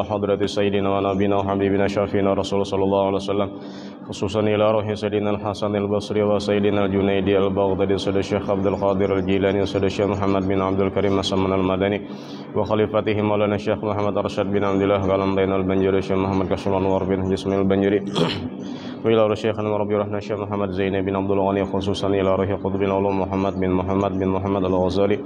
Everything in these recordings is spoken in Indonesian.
حضرة سيدنا ونبينا وحبيبنا شافينا رسول صلى الله عليه وسلم خصوصا إلى روح سيدنا الحسن البصري وسيدنا الجنيدي البغدادي سيد الشيخ عبد القادر الجيلاني سيد الشيخ محمد بن عبد الكريم مسمن المدني وخليفته مولانا الشيخ محمد رشاد بن عبد الله قلم دين البنجري الشيخ محمد كشف الأنوار بن جسم البنجري وإلى روح شيخنا وربي رحنا الشيخ محمد زين بن عبد الغني خصوصا إلى روح قطب العلوم محمد بن محمد الغزالي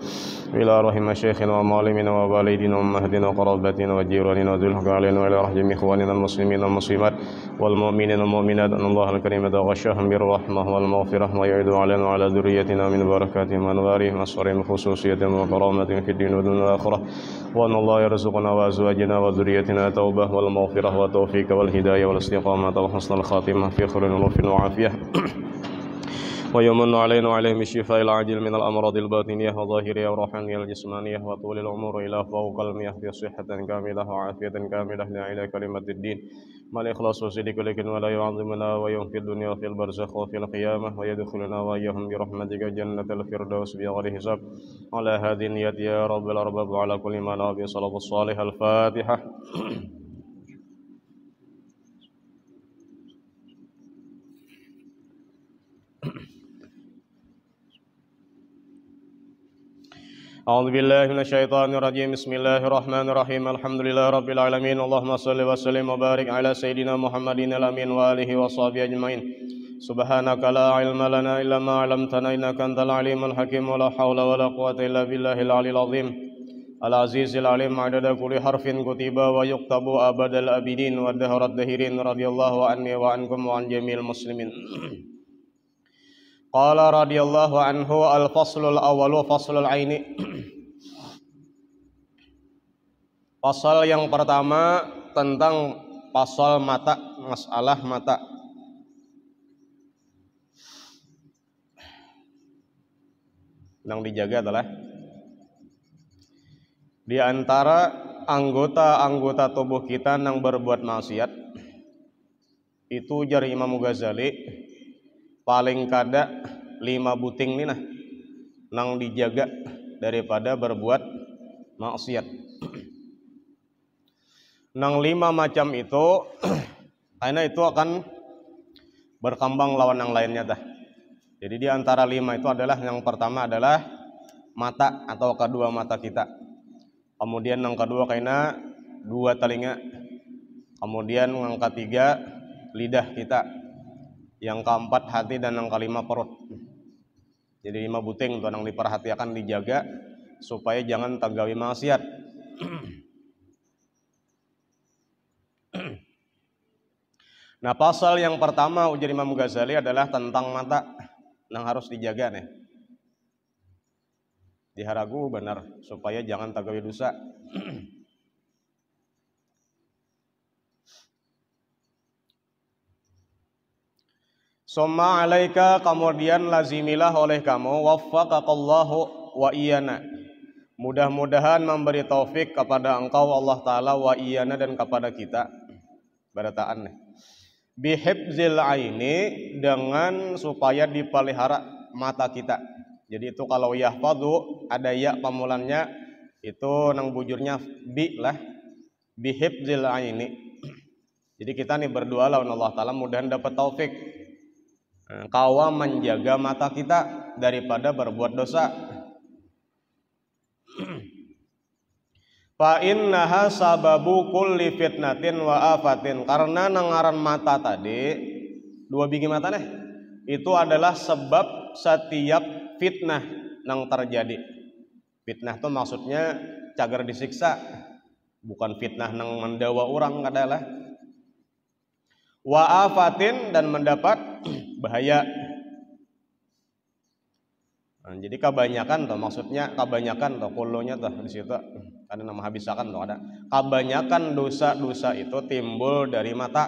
وإلى روح مشايخنا ومعلمنا ووالدنا وأمهاتنا وقرابتنا وجيراننا وذي الحقالين وإلى رحم إخواننا المسلمين والمسلمات والمؤمنين والمؤمنات أن الله الكريم يتغشاهم بالرحمة والمغفرة ويعيد علينا وعلى ذريتنا من بركاتهم وأنوارهم وأسرارهم خصوصيتهم وكرامتهم في الدين والدنيا والآخرة وأن الله يرزقنا وأزواجنا وذريتنا التوبة والمغفرة والتوفيق والهداية والاستقامة وحسن الخاتمة في خير وعافية ويمن علينا وعليهم بالشفاء العاجل من الأمراض الباطنية والظاهرية والروحانية الجسمانية وطول العمر إلى فوق المياه بصحة كاملة وعافية كاملة إلى كلمة الدين مع الإخلاص وصدق لكن ولا يعظمنا ويوم في الدنيا وفي البرزخ وفي القيامة ويدخلنا وإياهم برحمتك جنة الفردوس بغير حساب على هذه النية يا رب الأرباب وعلى كل ما نبي صلاة الصالح الفاتحة أعوذ بالله من الشيطان الرجيم بسم الله الرحمن الرحيم الحمد لله رب العالمين اللهم صل وسلم وبارك على سيدنا محمد الأمين وآله وصحبه أجمعين سبحانك لا علم لنا إلا ما علمتنا إنك أنت العليم الحكيم ولا حول ولا قوة إلا بالله العلي العظيم العزيز العليم عدد كل حرف كتب ويكتب أبد الأبدين والدهر الدهرين رضي الله عني وعنكم وعن جميع المسلمين قال رضي الله عنه الفصل الأول فصل العين. Pasal yang pertama tentang pasal mata, masalah mata. Yang dijaga adalah di antara anggota-anggota tubuh kita yang berbuat maksiat. Itu jar Imam Ghazali paling kada 5 buting nih nang dijaga daripada berbuat maksiat. Nang 5 macam itu karena itu akan berkembang lawan yang lainnya dah. Jadi di antara 5 itu adalah yang pertama adalah mata atau kedua mata kita. Kemudian yang kedua karena 2 telinga. Kemudian yang ketiga lidah kita. Yang keempat hati dan yang kelima perut. Jadi 5 buting itu yang diperhatikan dijaga supaya jangan tergawi maksiat. Nah, pasal yang pertama ujar Imam Ghazali adalah tentang mata yang harus dijaga nih. Diharagu benar supaya jangan tergawi dosa. Summa alaika kemudian lazimilah oleh kamu waffaqakallahu wa iyana. Mudah-mudahan memberi taufik kepada engkau Allah Ta'ala wa iyana dan kepada kita. Barataan nih. Bihibzil aini dengan supaya dipelihara mata kita. Jadi itu kalau yahfadhu ada ya pamulannya itu nang bujurnya bi lah. Bihibzil aini. Jadi kita nih berdoa lawan Allah Ta'ala mudahan dapat taufik. Kawa menjaga mata kita daripada berbuat dosa. Fa innaha sababu kulli fitnatin wa afatin. Karena nangaran mata tadi 2 biji mata nih itu adalah sebab setiap fitnah yang terjadi. Fitnah itu maksudnya cagar disiksa, bukan fitnah yang mendawa orang adalah. Wa afatin dan mendapat bahaya. Nah, jadi kebanyakan tuh maksudnya kebanyakan tuh kolonya tuh di situ ada nama habisakan tuh ada. Kebanyakan dosa-dosa itu timbul dari mata.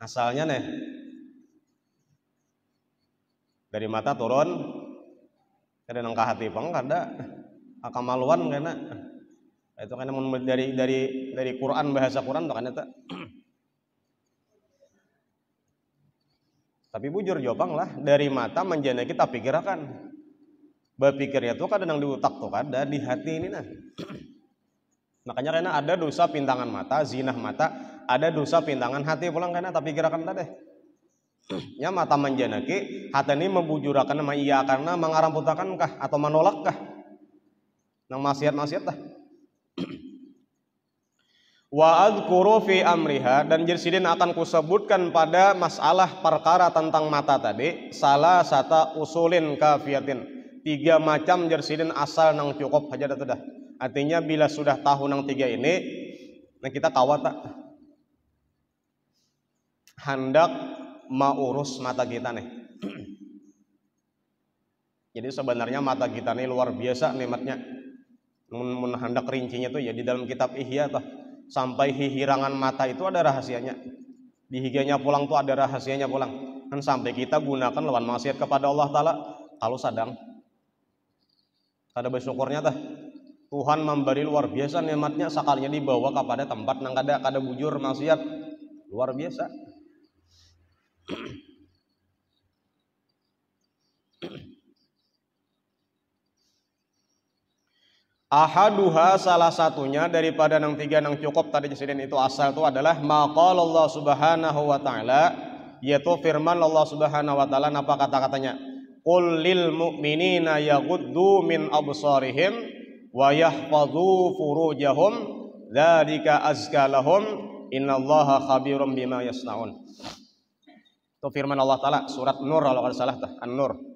Asalnya nih dari mata turun ada nang ka hati pang kada kamaluan kana. Itu kan dari Quran bahasa Quran tuh kan eta. Tapi bujur jopang lah dari mata menjana kita pikirkan. Berpikirnya tuh kadang di otak tuh kada di hati ini nah. Makanya karena ada dosa pintangan mata, zinah mata, ada dosa pintangan hati pulang karena tapi gerakan tadi. Ya mata manjanaki, hati ini membujurakan nama iya karena mengaramputakan kah atau menolak kah? Nang maksiat-maksiat tah. Wa adzkuru fi amriha, dan jersidin akan kusebutkan pada masalah perkara tentang mata tadi salah satu usulin kafiatin, 3 macam jersidin asal nang cukup aja dah. Artinya bila sudah tahu nang 3 ini, nah kita kawat hendak maurus mata kita nih. Jadi sebenarnya mata kita nih luar biasa nikmatnya. Mun hendak rincinya tuh ya di dalam kitab Ihya tuh. Sampai hihirangan mata itu ada rahasianya. Di higanya pulang tuh ada rahasianya pulang. Dan sampai kita gunakan lawan maksiat kepada Allah Ta'ala kalau sadang. Kada bersyukurnya tah. Tuhan memberi luar biasa nikmatnya sekalinya dibawa kepada tempat nang kada bujur maksiat. Luar biasa. Ahaduha, salah satunya daripada nang 3 nang cukup tadi presiden itu asal itu adalah maqal Allah Subhanahu wa taala, yaitu firman Allah Subhanahu wa taala apa kata-katanya? Qul lil mu'minina yaghuddu min absarihim wa yahfazu furujahum dzalika azka lahum innallaha khabirum bima yasnaun. Itu firman Allah taala surat Nur kalau tidak salah An-Nur.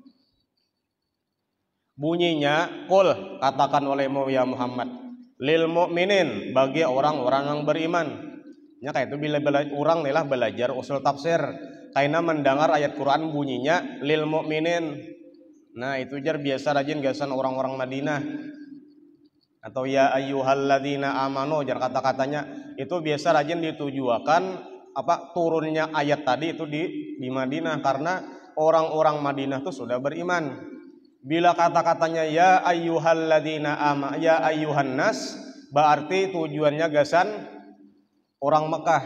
Bunyinya, qul, katakan olehmu ya Muhammad, lil mu'minin, bagi orang-orang yang beriman. Ya kayak itu bila orang nih lah belajar usul tafsir, karena mendengar ayat Quran bunyinya lil mu'minin. Nah itu jar biasa rajin gasan orang-orang Madinah. Atau ya ayyuhalladzina amanu, jar kata-katanya itu biasa rajin ditujuakan apa turunnya ayat tadi itu di Madinah karena orang-orang Madinah itu sudah beriman. Bila kata-katanya ya ayyuhalladzina amanu, ya ayyuhan nas, berarti tujuannya gasan orang Mekah.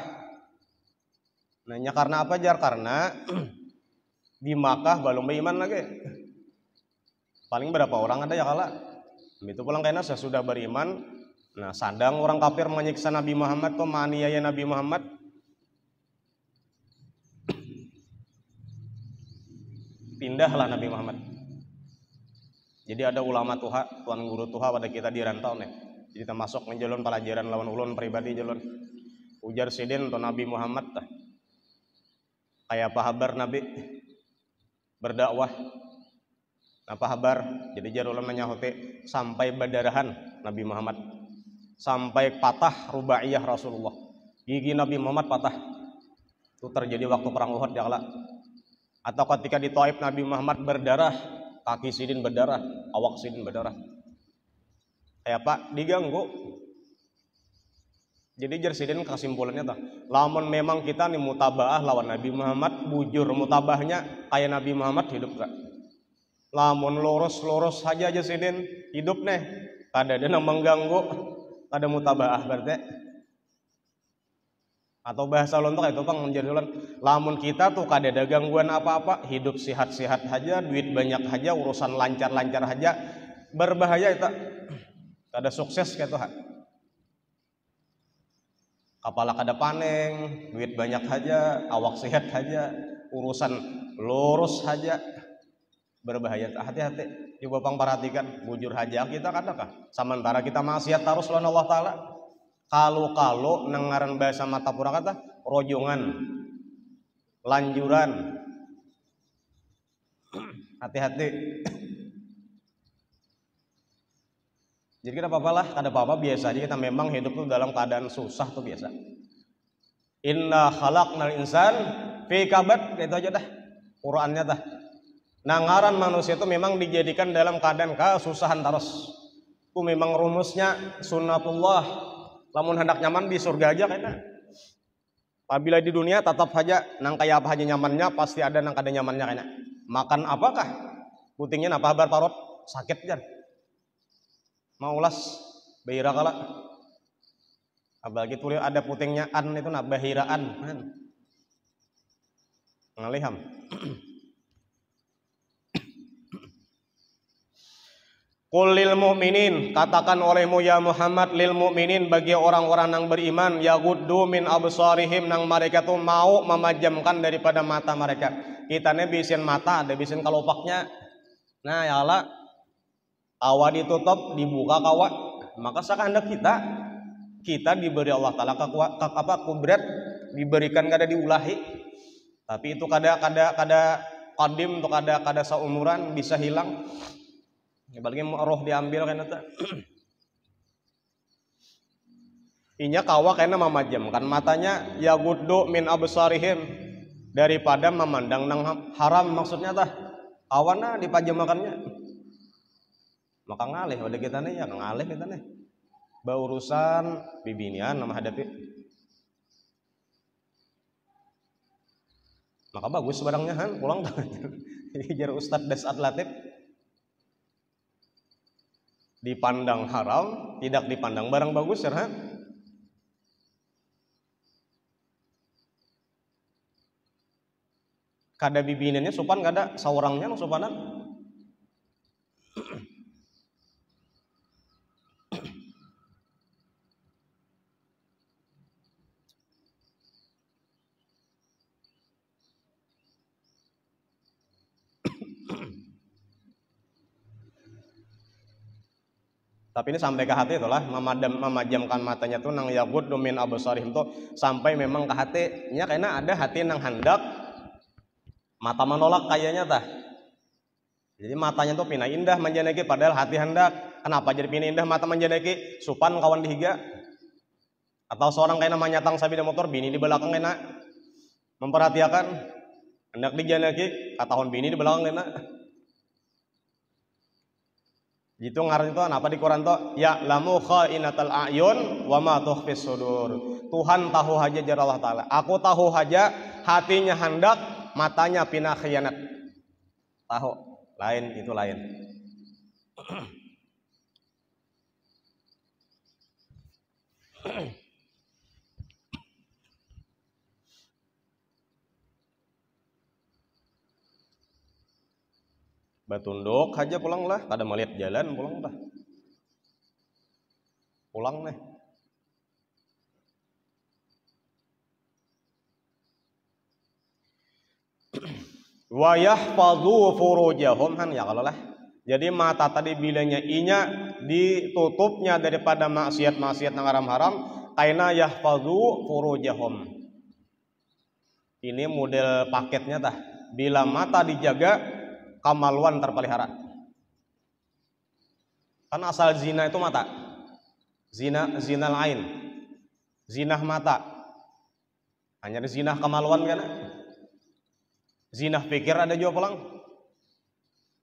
Nanya karena apa jar? Karena di Makkah belum beriman lagi. Paling berapa orang ada ya kala? Itu pulang karena sesudah beriman. Nah sadang orang kafir menyiksa Nabi Muhammad, tuh maniaya Nabi Muhammad. Pindahlah Nabi Muhammad. Jadi ada ulama tuan guru tuha pada kita di rantau nih. Jadi termasuk menjalon pelajaran lawan ulun pribadi jalon. Ujar sidin atau Nabi Muhammad tah. Kayak apa kabar Nabi berdakwah? Apa kabar? Jadi jar ulun menyahuti sampai badarahan Nabi Muhammad. Sampai patah rubaiyah Rasulullah. Gigi Nabi Muhammad patah. Itu terjadi waktu perang Uhud ya kala. Atau ketika di Taif Nabi Muhammad berdarah, kaki sidin berdarah, awak sidin berdarah. Kayak apa? Diganggu. Jadi jar sidin kesimpulannya tuh, lamun memang kita nih mutabaah lawan Nabi Muhammad, bujur mutabahnya kayak Nabi Muhammad hidup gak? Lamun lurus saja aja sidin hidup nih, kada ada yang mengganggu, kada mutabaah berarti. Atau bahasa lontok itu pang menjadi lamun kita tuh kada ada gangguan apa-apa, hidup sehat-sehat aja, duit banyak aja, urusan lancar-lancar aja, berbahaya itu kada sukses kayak Tuhan. Kepala kada paneng, duit banyak aja, awak sehat aja, urusan lurus aja, berbahaya. Hati-hati, coba pang perhatikan, bujur aja kita kadakah sementara kita maksiat terus lawan Allah Ta'ala. Kalau nengaran bahasa mata pura kata rojongan, lanjuran, hati-hati. Jadi kita apa-apalah, kada apa-apa biasa aja kita memang hidup tuh dalam keadaan susah tuh biasa. Inna khalaqnal insan fi kabad, gitu aja dah Qur'annya dah. Nangaran manusia itu memang dijadikan dalam keadaan kesusahan terus. Itu memang rumusnya sunnatullah. Lamun hendak nyaman di surga aja kayaknya. Apabila di dunia tetap saja nang kayak apa aja nyamannya pasti ada nang kada nyamannya kayaknya. Makan apakah? Putingnya apa kabar parot? Sakit jan. Mau ulas bahira kala. Apalagi tulis ada putingnya an itu nah bahiraan. Ngaliham. Qul lil mu'minin, katakan olehmu ya Muhammad, lil mu'minin, bagi orang-orang yang beriman, yaghuddu min absarihim, nang mereka tuh mau memajamkan daripada mata mereka. Kita nih bisin mata, ada bisin kalopaknya. Nah ya Allah, awa ditutup, dibuka kawa, maka sekehendak kita diberi Allah Ta'ala kudrat, diberikan kada diulahi. Tapi itu kada qadim, untuk kada seumuran bisa hilang. Apalagi roh diambil kan itu. Inya kawa kena memajamkan matanya, yaghuddu min absarihim, daripada memandang nang haram, maksudnya tah kawana dipajamakannya. Maka ngalih pada kita nih, ya ngalih kita nih. Baurusan bibinian nama hadapi. Maka bagus barangnya han, pulang tuh. Jar Ustadz Dasat Latif. Dipandang haram, tidak dipandang barang bagus ya. Kada bibinannya sopan, kada saurangnya no sopanan. Tapi ini sampai ke hati itulah, memajamkan matanya tuh nang yaghuddu min absarihim tuh sampai memang ke hatinya, karena ada hati nang hendak mata menolak kayaknya tah. Jadi matanya tuh pina indah manjaneki, padahal hati hendak. Kenapa jadi pina indah mata manjaneki? Supan kawan dihiga. Atau seorang kena manyatang sabida motor, bini di belakang kena memperhatikan, hendak dijaneki, katahon bini di belakang kena. Gitu ngaran itu apa di Quran tuh? Ya lamu khainatal a'yun wa ma tukhfis sudur. Tuhan tahu haja jar Allah Ta'ala. Aku tahu haja hatinya hendak, matanya pina khianat. Tahu, lain itu lain. Batunduk aja pulang lah, kada melihat jalan pulang lah. Pulang nih. Wa yahfazu furujahum han ya kalau lah. Jadi mata tadi bilangnya inya ditutupnya daripada maksiat-maksiat yang haram-haram, kaina yahfazu furujahum. Ini model paketnya tah. Bila mata dijaga, kamaluan terpelihara. Kan asal zina itu mata. Zina lain. Zina mata. Hanya zina kamaluan kan? Zina pikir ada juga pulang.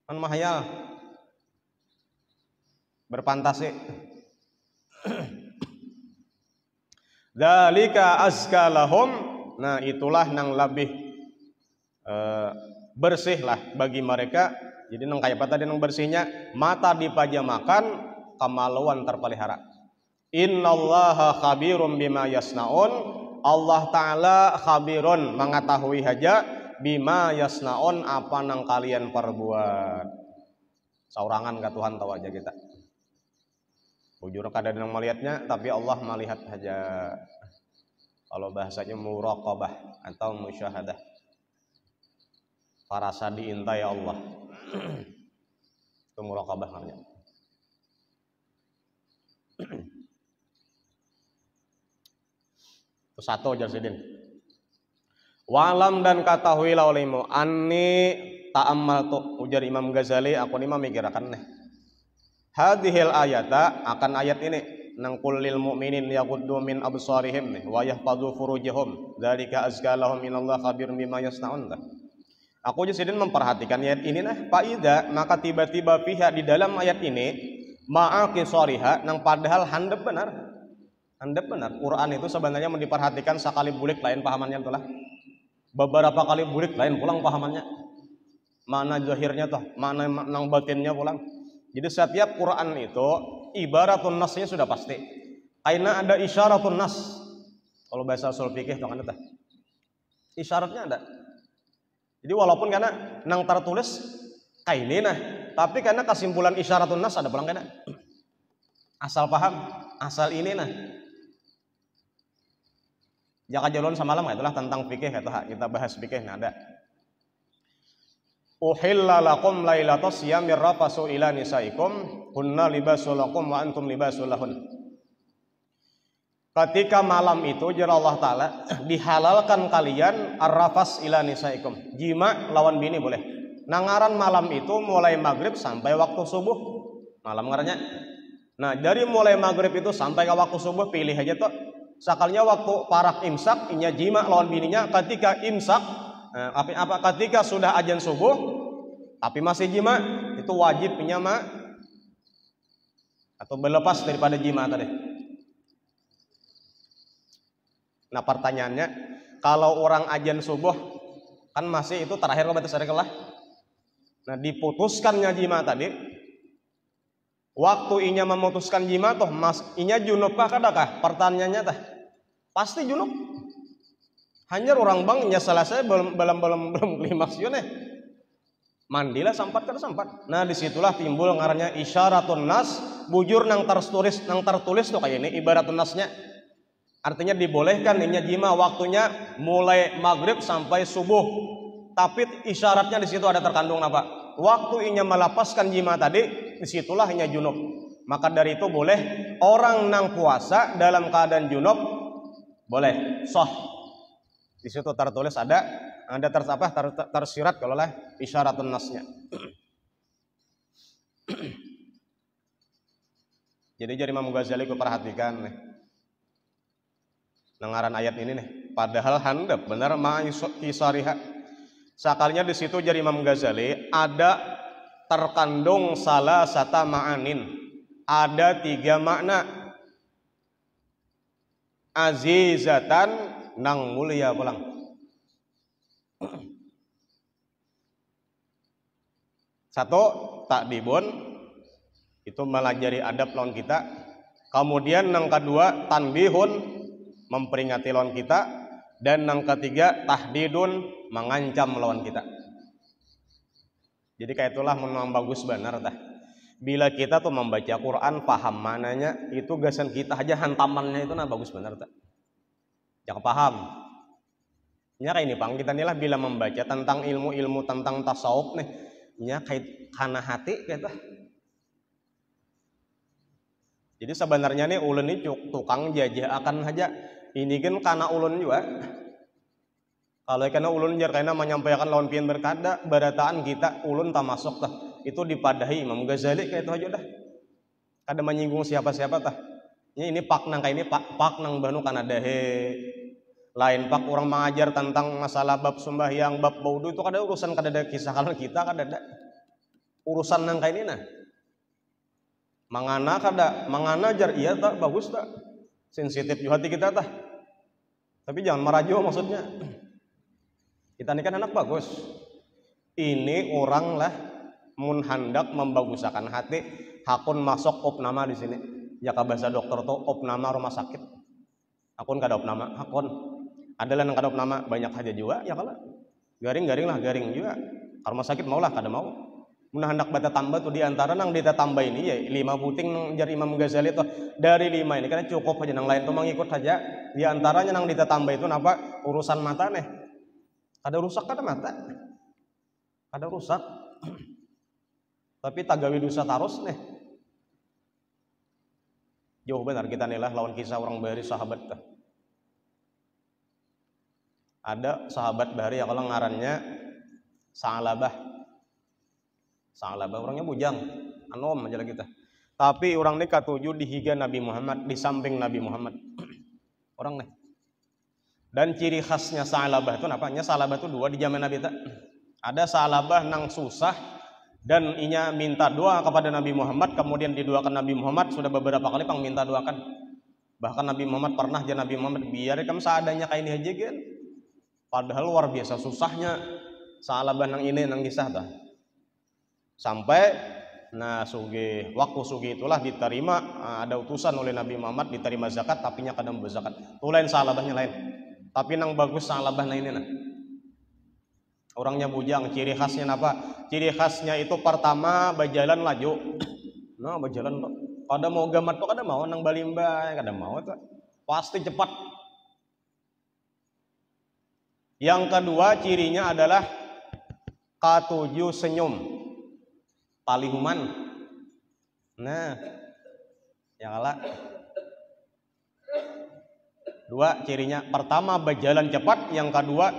Kan mahayal. Berfantasi. Dzalika azka lahum. Nah, itulah yang lebih bersih lah bagi mereka. Jadi nang kaya apa tadi nang bersihnya, mata dipajamakan, kamaluan terpelihara. Innallaha khabirum bima yasnaun. Allah Ta'ala khabirun, mengetahui haja bima yasnaun, apa nang kalian perbuat. Saurangan ke Tuhan tahu aja kita. Bujur kada nang melihatnya, tapi Allah melihat haja. Kalau bahasanya muraqabah atau musyahadah. Parasa diintai Allah. Itu muraqabah namanya. Itu satu jar sidin. Walam dan katahuilah olehmu anni ta'ammaltu, ujar Imam Ghazali, aku ni memikirkan nih. Hadhil ayata, akan ayat ini nang qul lil mu'minin yaghuddu min absarihim nih wa yahfazu furujahum dzalika azka lahum minallah khabirun bima yasnaun. Aku jadi memperhatikan ayat ini nah, faida, maka tiba-tiba pihak di dalam ayat ini ma'aki shoriha, nang padahal handap benar. Handap benar. Quran itu sebenarnya diperhatikan sekali bulik lain pahamannya itulah. Beberapa kali bulik lain pulang pahamannya. Mana zahirnya toh, mana nang batinnya pulang. Jadi setiap Quran itu ibaratun nasnya sudah pasti. Karena ada isyaratun nas. Kalau bahasa usul fikih itu kan ada. Isyaratnya ada. Jadi walaupun karena nang tertulis kainina, tapi karena kesimpulan isyaratun nas ada pulang kena. Asal paham, asal ini nah. Jaka jalon samalam itulah tentang fikih kita bahas fikih nah ada. Uhilla lakum lailatas siyamir rafasu ila nisaikum hunna libasul lakum wa antum libasul lahun. Ketika malam itu jera Allah Ta'ala dihalalkan kalian arrafas ila nisaikum, jima lawan bini boleh. Nangaran malam itu mulai maghrib sampai waktu subuh malam ngarannya. Nah dari mulai maghrib itu sampai ke waktu subuh pilih aja tuh. Sakalnya waktu parak imsak inya jima lawan bininya ketika imsak ketika sudah azan subuh tapi masih jima itu wajib penyama atau berlepas daripada jima tadi. Nah pertanyaannya, kalau orang azan subuh kan masih itu terakhir batas lah. Nah diputuskannya jima tadi, waktu inya memutuskan jima toh mas inya junub kah kadakah? Pertanyaannya tah pasti junub. Hanya orang bang inya selesai belum klimaks yune. Mandilah sampat kada sampat. Nah disitulah timbul ngarannya isyaratun nas, bujur nang tertulis tuh kayak ini ibaratun nasnya. Artinya dibolehkan inya jima waktunya mulai maghrib sampai subuh. Tapi isyaratnya di situ ada terkandung apa? Waktu inya melepaskan jima tadi, disitulah inya junub. Maka dari itu boleh orang nang puasa dalam keadaan junub boleh sah. Di situ tertulis ada tersirat kalau lah isyaratun nasnya. Jadi Imam Ghazali ku perhatikan nih. Nengaran ayat ini nih, padahal handap benar ma'isariha. Sakalnya di situ jadi Imam Ghazali ada terkandung salah sata ma'anin. Ada 3 makna. Azizatan nang mulia pulang. Satu, takdibun itu melajari adab lawan kita. Kemudian yang kedua, tanbihun memperingati lawan kita, dan yang ketiga tahdidun mengancam lawan kita. Jadi kayak itulah memang bagus benar tah. Bila kita tuh membaca Quran paham mananya, itu gasan kita aja hantamannya itu nah bagus benar tah. Jangan paham. Nya kayak ini pang kita nih lah bila membaca tentang ilmu-ilmu tentang tasawuf nih, nya kayak kana hati kayak tah. Jadi sebenarnya nih ulun ini tukang jajah akan aja. Ini kan karena ulun juga. Kalau karena ulun jar karena menyampaikan lawan pian berkada barataan kita ulun tak masuk tah. Itu dipadahi Imam Ghazali kayak itu aja dah. Kada menyinggung siapa-siapa tah. Ini pak nang kayak ini pak nang banu kana dahe. Lain pak orang mengajar tentang masalah bab sembahyang, bab baudu itu kada urusan kada ada kisah kalau kita kada ada. Urusan nang kayak ini nah. Mangana jar iya tak bagus tak. Sensitif juga hati kita tah. Tapi jangan merajo maksudnya. Kita ini kan anak bagus. Ini orang lah mun hendak membagusakan hati, hakun masuk opnama di sini. Ya ka bahasa dokter tuh opnama rumah sakit. Hakun kada opnama, hakun. Adalah nang kada opnama banyak aja juga ya kala. Garing juga. Ka rumah sakit maulah kada mau. Mun hendak bata tambah tuh diantara nang dita tambah ini ya 5 puting nang jar Imam Ghazali tuh dari 5 ini kan cukup aja nang lain tuh mengikut saja. Diantaranya nang dita tambah itu napa urusan mata nih. Ada rusak kada mata. Ada rusak. Tapi tagawi dosa tarus nih. Jauh benar kita nilah lawan kisah orang bahari sahabat tuh. Ada sahabat bahari ya kalau ngarannya Sa'labah orangnya bujang, anom aja lah kita. Tapi orang ini katuju di higa Nabi Muhammad, di samping Nabi Muhammad. Orang nih. Dan ciri khasnya Sa'labah itu apanya? Sa'labah itu 2 di zaman Nabi tak. Ada Sa'labah nang susah dan inya minta doa kepada Nabi Muhammad, kemudian didoakan Nabi Muhammad sudah beberapa kali pang minta doakan. Bahkan Nabi Muhammad pernah aja Nabi Muhammad biar kamu seadanya kayak ini aja kan. Padahal luar biasa susahnya Sa'labah nang ini nang kisah dah. Sampai waktu sugi itulah diterima ada utusan oleh Nabi Muhammad diterima zakat tapi nya kadang berzakat. Tuh lain Sa'labahnya lain. Tapi nang bagus Sa'labah nah ini nah. Orangnya bujang, ciri khasnya apa? Ciri khasnya itu pertama berjalan laju. Nah, berjalan kada mau gamat tuh kada mau nang balimba, kada mau tuh. Pasti cepat. Yang kedua cirinya adalah katuju senyum. Palihuman. Nah, yang kalah. Dua cirinya, pertama berjalan cepat, yang kedua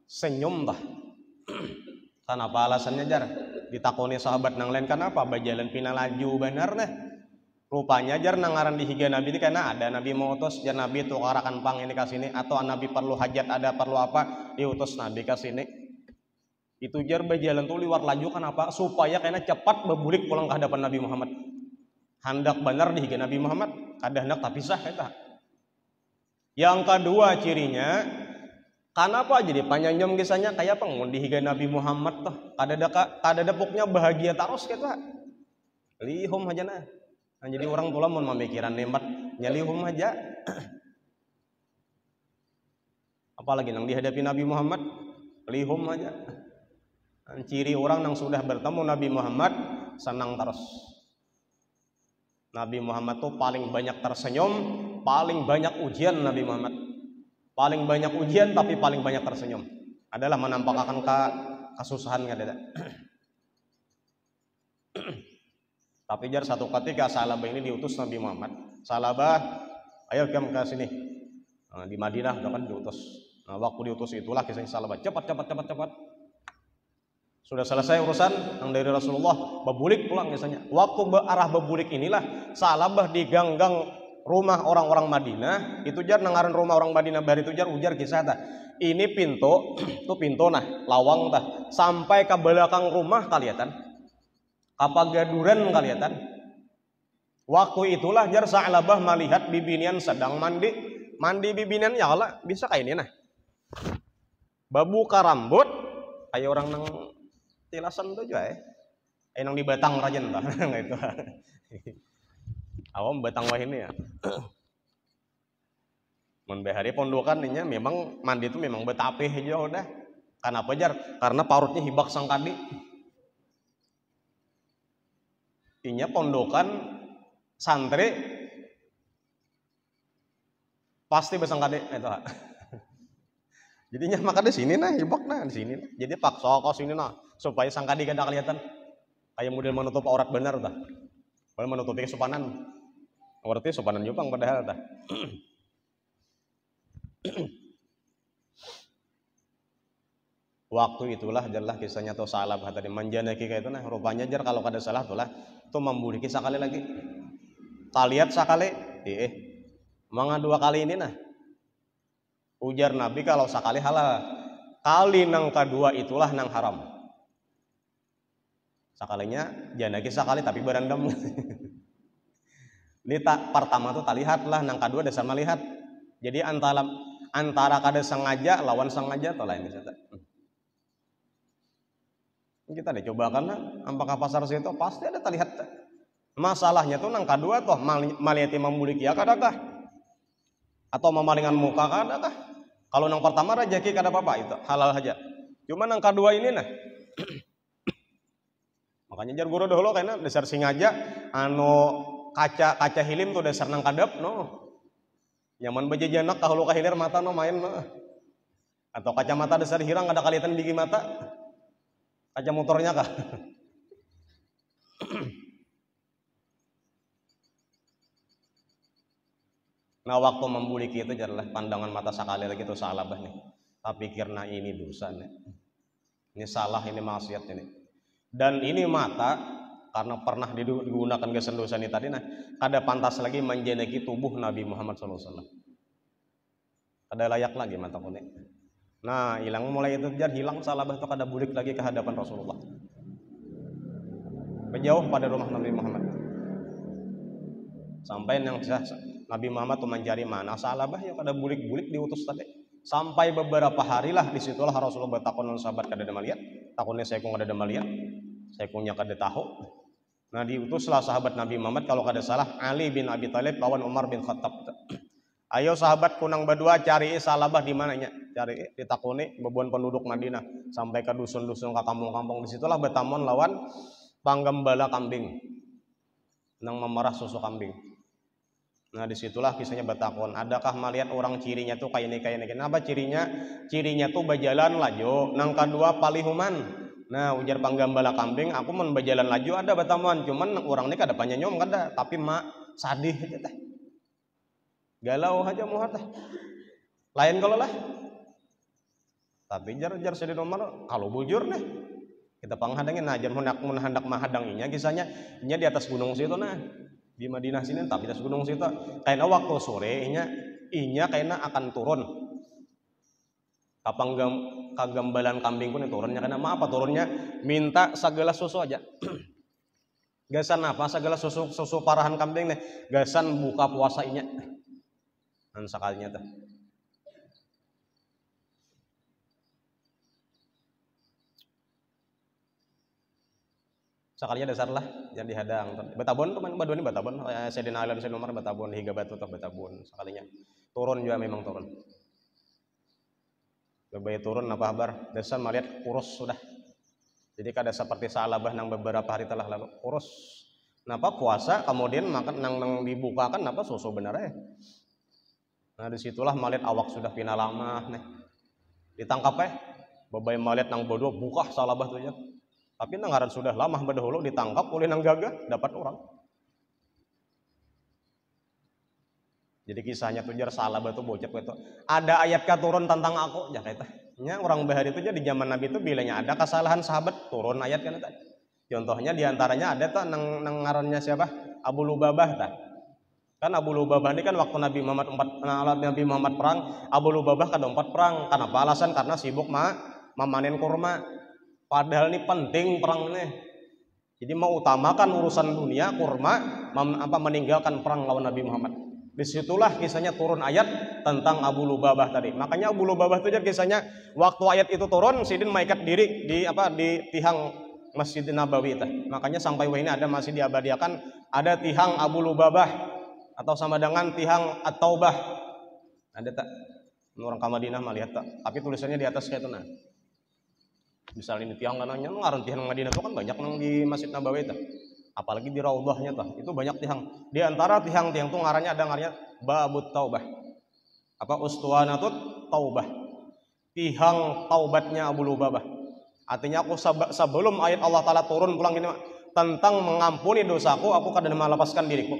senyum tah. Kenapa alasannya jar? Ditakoni sahabat nang lain kenapa berjalan pina laju benar nah. Rupanya jar nangaran di higa Nabi ini karena ada Nabi mau utus jar Nabi tuh arakan pang ini ke sini atau Nabi perlu hajat ada perlu apa diutus Nabi ke sini. Itu jar berjalan tuh liwat laju kenapa? Supaya kena cepat berbulik pulang ke hadapan Nabi Muhammad. Hendak benar di higa Nabi Muhammad, kada hendak tapi sah eta. Yang kedua cirinya kenapa jadi panjang kisahnya kayak pengun di higa Nabi Muhammad tuh kada dapuknya bahagia terus kita lihum aja nah. Nah jadi orang tulah mau memikiran nemat nyalihum aja. Apalagi nang dihadapi Nabi Muhammad lihum aja. Ciri orang yang sudah bertemu Nabi Muhammad senang terus. Nabi Muhammad tuh paling banyak tersenyum, paling banyak ujian Nabi Muhammad. Paling banyak ujian tapi paling banyak tersenyum. Adalah menampakkan kesusahan ada. Tapi jar satu ketika Salabah ini diutus Nabi Muhammad. Salabah, ayo kamu ke sini. Nah, di Madinah kan diutus. Nah, waktu diutus itulah kisahnya Salabah. Cepat. Sudah selesai urusan yang dari Rasulullah, bebulik pulang kisahnya. Waktu arah bebulik inilah Salabah di gang-gang rumah orang-orang Madinah. Itu jar nangaran rumah orang Madinah bari itu jar ujar kisah tah. Ini pintu, tuh pintu nah, lawang tah. Sampai ke belakang rumah kelihatan. Kapagaduran kelihatan. Waktu itulah jar Salabah melihat bibinian sedang mandi. Mandi bibinian ya Allah, bisa kayak ini nah. Babuka rambut kayak orang nang tilasan tuh juga nang di Batang rajen tah itu. Awam Batang wah ini ya. Mun behari pondokan nya memang mandi itu memang betapih aja udah. Kenapa jar? Karena parutnya hibak sangkadi. Inya pondokan santri pasti besangkadi itu. Jadinya maka di sini nah hibak nah di sini. Jadi paksa kau sini nah supaya sangkadi kada kelihatan. Kayak model menutup aurat benar tah. Kalau menutupi kesopanan. Berarti sopanan Jepang padahal tah. Waktu itulah adalah kisahnya tuh Salabah tadi manjanaki kayak itu nah rupanya jar kalau kada salah tulah tuh membuliki sekali lagi. Kaliat sekali manga dua kali ini nah. Ujar Nabi kalau sekali halal. Kali nang kedua itulah nang haram. Sekalinya janaki sekali tapi berendam. Ini pertama tuh lihat lah, nang kedua dasar melihat. Jadi antara kada sengaja lawan sengaja atau lain misalnya. Kita deh coba karena apakah pasar situ pasti ada terlihat. Masalahnya tuh nang kedua tuh maliati membuliki ya kadakah? Atau memalingan muka kadakah? Kalau nang pertama rezeki kada apa-apa itu halal aja. Cuma nang kedua ini nah. Makanya jar guru dahulu karena dasar singaja anu kaca hilim tuh dasar nang kadep no. Nyaman bajajanak kahulu kahilir mata no main mah. Atau kacamata dasar hirang ada kaliatan bigi mata. Kaca motornya kah? Nah waktu membuliki itu adalah pandangan mata sekali lagi tuh Salabah nih. Tapi karena ini dosa nih. Ini salah, ini maksiat ini. Dan ini mata karena pernah digunakan kesendosa ini tadi nah kada pantas lagi menjeneki tubuh Nabi Muhammad SAW. Kada layak lagi mata kuning. Nah hilang mulai itu jadi hilang Salabah itu kada bulik lagi ke hadapan Rasulullah. Menjauh pada rumah Nabi Muhammad. Sampai yang Nabi Muhammad tuh mencari mana Salabah ya kada bulik-bulik diutus tadi. Sampai beberapa hari lah disitulah Rasulullah bertakon dengan sahabat kada ada malihat. Takonnya saya kung kada ada malihat. Saya punya kada tahu. Nah diutuslah sahabat Nabi Muhammad kalau kada salah Ali bin Abi Thalib lawan Umar bin Khattab. Ayo sahabat kunang berdua cari Salabah di mananya. cari ditakuni bebuan penduduk Madinah sampai ke dusun-dusun ke kampung-kampung. Disitulah betamon lawan panggembala kambing nang memerah susu kambing. Nah disitulah kisahnya betakon. Adakah melihat orang cirinya tuh kayak ini? Kenapa cirinya? Cirinya tuh berjalan laju. Nang kedua palihuman. Nah ujar panggembala kambing, aku mau berjalan laju ada betamon. Cuman orang ini kada panyanyom kada, tapi mak sadih aja teh. Galau aja muhat teh. Lain kalau lah. Tapi jar sedih nomor kalau bujur deh. Kita panghadangin aja hendak mahadanginya kisahnya nya di atas gunung situ nah. Di Madinah sini tapi di atas gunung situ. Kayaknya waktu sore inya kayaknya akan turun. Kapang kagambalan kambing pun turunnya karena apa turunnya minta segala susu aja. Gasan apa segala susu parahan kambing nih. Gasan buka puasa inya. Dan sekalinya tuh. Sekalinya dasar lah yang dihadang. Betabon tuh badua ini betabon. Sedina Island nomor betabon higa batu atau betabon sekalinya. Turun juga memang turun. Lebih turun apa kabar? Dasar melihat kurus sudah. Jadi kada seperti salabah nang beberapa hari telah lalu kurus. Napa puasa kemudian makan nang dibukakan napa susu benar ya. Nah disitulah melihat awak sudah pina lama nih. Ditangkap babai melihat nang bodoh buka salabah tuh ya. Tapi nangaran sudah lama berdahulu ditangkap oleh nang gagah dapat orang. Jadi kisahnya tuh jar salah batu bocap itu. Ada ayat turun tentang aku, ya kata. Nya orang bahari itu di zaman Nabi itu bilanya ada kesalahan sahabat turun ayat kan itu. Contohnya diantaranya ada tuh nang ngarannya siapa? Abu Lubabah ta. Kan Abu Lubabah ini kan waktu Nabi Muhammad perang, Abu Lubabah kada 4 perang. Kenapa alasan? Karena sibuk memanen kurma. Padahal ini penting perang ini. Jadi mau utamakan urusan dunia kurma, meninggalkan perang lawan Nabi Muhammad. Disitulah kisahnya turun ayat tentang Abu Lubabah tadi. Makanya Abu Lubabah itu kisahnya waktu ayat itu turun, Sidin maikat diri di tihang Masjid Nabawi itu. Makanya sampai ini ada masih diabadiakan ada tihang Abu Lubabah atau sama dengan tihang At-Taubah. Ada tak? Orang ke Madinah mah lihat tak? Tapi tulisannya di atas kayak itu nah. Misalnya ini tiang kanannya ngaran tihang Madinah itu kan banyak nang di Masjid Nabawi itu. Apalagi di raudhahnya tuh itu banyak tihang. Di antara tihang-tihang tuh ngarannya ada Babut Taubah. Ustuwanatut Taubah. Tihang taubatnya Abu Lubabah. Artinya aku sebelum ayat Allah Taala turun pulang gini tentang mengampuni dosaku, aku kadang melepaskan diriku.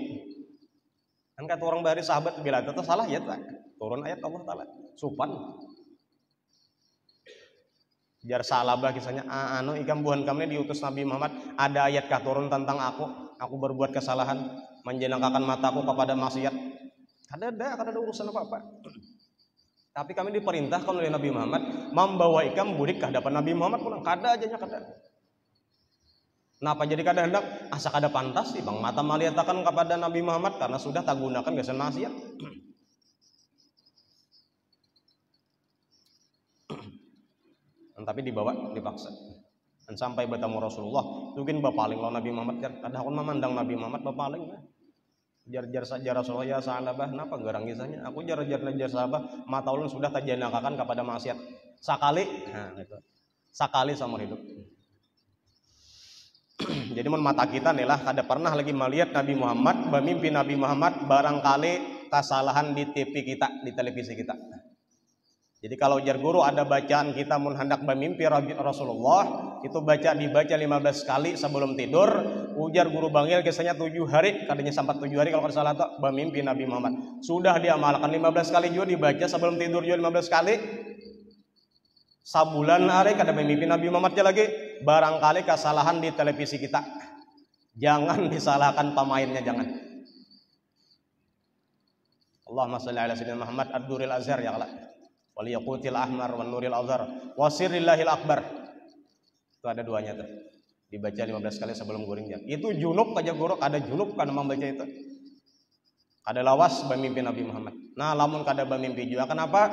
Kan kata orang bahari sahabat bila itu salah ya tak. Turun ayat Allah Taala. Supan. Jar salabah kisahnya ikam buhan kami diutus Nabi Muhammad ada ayat turun tentang aku berbuat kesalahan menjenangkan mataku kepada maksiat kada ada urusan apa-apa. Tapi kami diperintahkan oleh Nabi Muhammad membawa ikam budik ke hadapan Nabi Muhammad pulang kada aja nya kada. Kenapa jadi kada hendak asa kada pantas sih bang mata maliatakan kepada Nabi Muhammad karena sudah tak gunakan gasan maksiat. Tapi dibawa dipaksa dan sampai bertemu Rasulullah mungkin bapaling lawan Nabi Muhammad kada hakun memandang Nabi Muhammad bapaling jar saja Rasulullah ya sahabah kenapa garang kisahnya aku jar sahabah mata ulun sudah tajanakakan kepada maksiat sakali gitu sakali sama hidup. Jadi mata kita nih lah kada pernah lagi melihat Nabi Muhammad memimpin Nabi Muhammad barangkali kesalahan di TV kita di televisi kita. Jadi kalau jar guru ada bacaan kita mun hendak bermimpi Rasulullah itu dibaca 15 kali sebelum tidur. Ujar guru bangil kisahnya 7 hari kadanya sampai 7 hari kalau kada salah tuh bermimpi Nabi Muhammad. Sudah diamalkan 15 kali juga dibaca sebelum tidur juga 15 kali. Sabulan hari kada bermimpi Nabi Muhammad lagi. Barangkali kesalahan di televisi kita. Jangan disalahkan pemainnya jangan. Allahumma shalli ala sayyidina Muhammad ad-duril azhar ya Allah. Waliyaqutil ahmar wan nuril azhar wasirillahil akbar. Itu ada duanya tuh. Dibaca 15 kali sebelum guring jam. Itu junub aja guru ada junub kan membaca itu. Ada lawas bermimpi Nabi Muhammad. Nah, lamun kada bermimpi juga kenapa?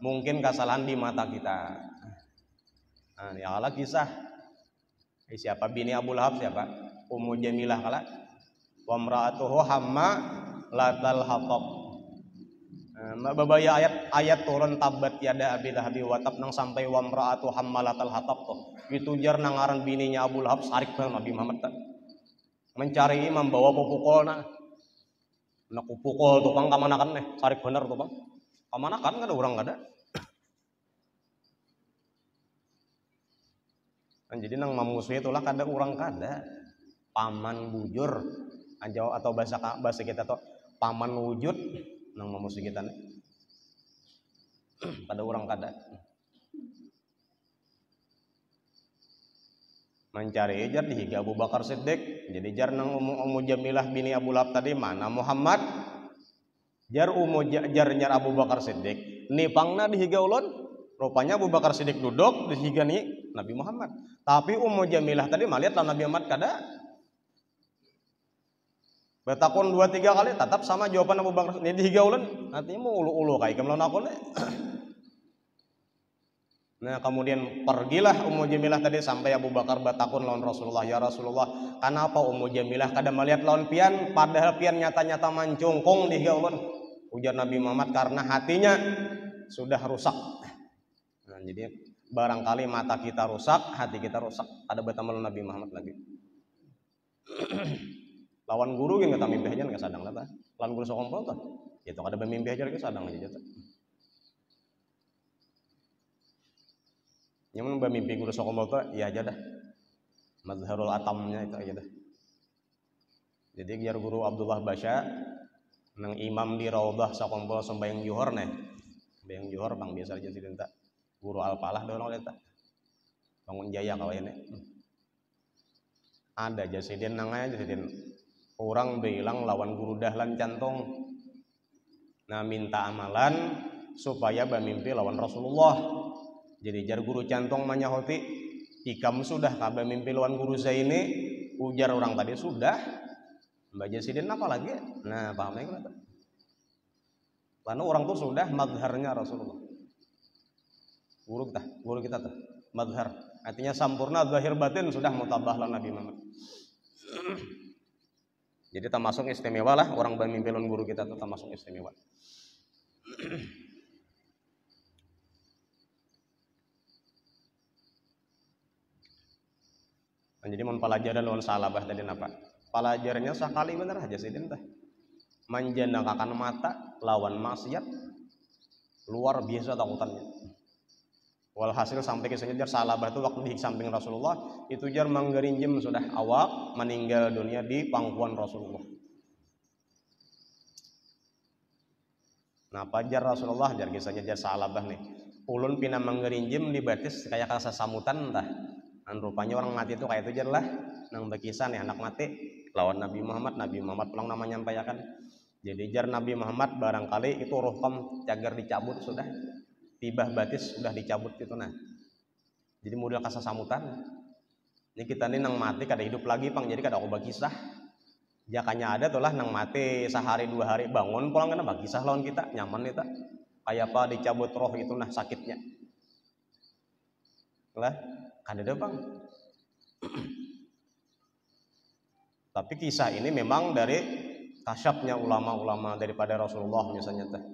Mungkin kesalahan di mata kita. Nah, ya Allah kisah. Siapa bini Abu Lahab siapa? Ummu Jamilah kala. Wa imra'atuhu hamma latal hatab. babaya ayat turun tabat yada abi lahabi watab nang sampai wa mraatu hammalatal hatab tuh. Itu jar nangaran bininya Abu Lahab sarik ke Nabi Muhammad tak. Mencari membawa pupukolna. Nak pukul tukang kamanakan nih, sarik bener tuh bang. Kamanakan nggak ada orang nggak ada. Nah, jadi nang mamusuh itulah kada orang kada. Paman bujur atau bahasa kita tuh paman wujud nang mamusuh kita nih. Kada orang kada. Mencari jar dihiga Abu Bakar Siddiq. Jadi jar nang Ummu Jamilah bini Abu Lahab tadi mana Muhammad. Jar jar Abu Bakar Siddiq. Nipangna dihiga ulun. Rupanya Abu Bakar Siddiq duduk dihiga nih Nabi Muhammad. Tapi Ummu Jamilah tadi melihat lah Nabi Muhammad kada. Betakun 2-3 kali tetap sama jawaban Abu Bakar. Ini dihiga ulun. Artinya mau ulu-ulu kayak kemlawan aku nih. Nah kemudian pergilah Ummu Jamilah tadi sampai Abu Bakar batakun lawan Rasulullah. Ya Rasulullah, kenapa Ummu Jamilah kada melihat lawan pian, padahal pian nyata-nyata mancungkung di gaulun. Ujar Nabi Muhammad karena hatinya sudah rusak. Nah, jadi barangkali mata kita rusak, hati kita rusak. Ada betamal Nabi Muhammad lagi. Lawan guru yang kata mimpi aja nggak sadang lah. Lawan guru sokompol tuh, itu kada bermimpi aja lagi sadang aja tuh. Yang mana mimpi guru sokombol tuh ya aja dah mazharul atamnya itu aja dah. Jadi biar guru Abdullah Basya nang imam di Raudhah sokombol sembahyang juhur nih sembahyang juhur bang biasa aja sih tak guru Al-Falah doang leta bangun jaya kalau ini ada jasidin nang aja jasidin orang bilang lawan guru dahlan cantung nah minta amalan supaya bermimpi lawan Rasulullah. Jadi jar guru cantong manyahoti ikam sudah kabar mimpi lawan guru Zaini ujar orang tadi sudah Mbak Jasidin apa lagi? Nah pahamnya kenapa? Karena orang tuh sudah madharnya Rasulullah guru kita tuh madhar artinya sampurna zahir batin sudah mutabah lah Nabi Muhammad. Jadi termasuk istimewa lah orang bermimpi lawan guru kita tuh termasuk istimewa. Jadi mau pelajaran lawan salabah tadi apa? Pelajarannya sekali bener aja sih teh. Menjenakakan mata lawan maksiat luar biasa takutannya. Walhasil sampai kisahnya jar salabah itu waktu di samping Rasulullah itu jar menggerinjim sudah awak meninggal dunia di pangkuan Rasulullah. Nah pajar Rasulullah jar kisahnya jar salabah nih. Ulun pina menggerinjim di batis kayak kasa samutan entah. Dan rupanya orang mati itu kayak itu aja lah nang berkisah nih anak mati lawan Nabi Muhammad pulang namanya nyampaikan. Jadi jar Nabi Muhammad barangkali itu rohkam cagar dicabut sudah tibah batis sudah dicabut gitu nah. Jadi model kasa samutan. Ini kita nih nang mati kada hidup lagi pang jadi kada aku berkisah. Jakanya ada tuh lah nang mati sehari 2 hari bangun pulang kena berkisah lawan kita nyaman kita kayak apa dicabut roh itu nah sakitnya. Lah kada ada bang. Tapi kisah ini memang dari kasyafnya ulama-ulama daripada Rasulullah misalnya teh.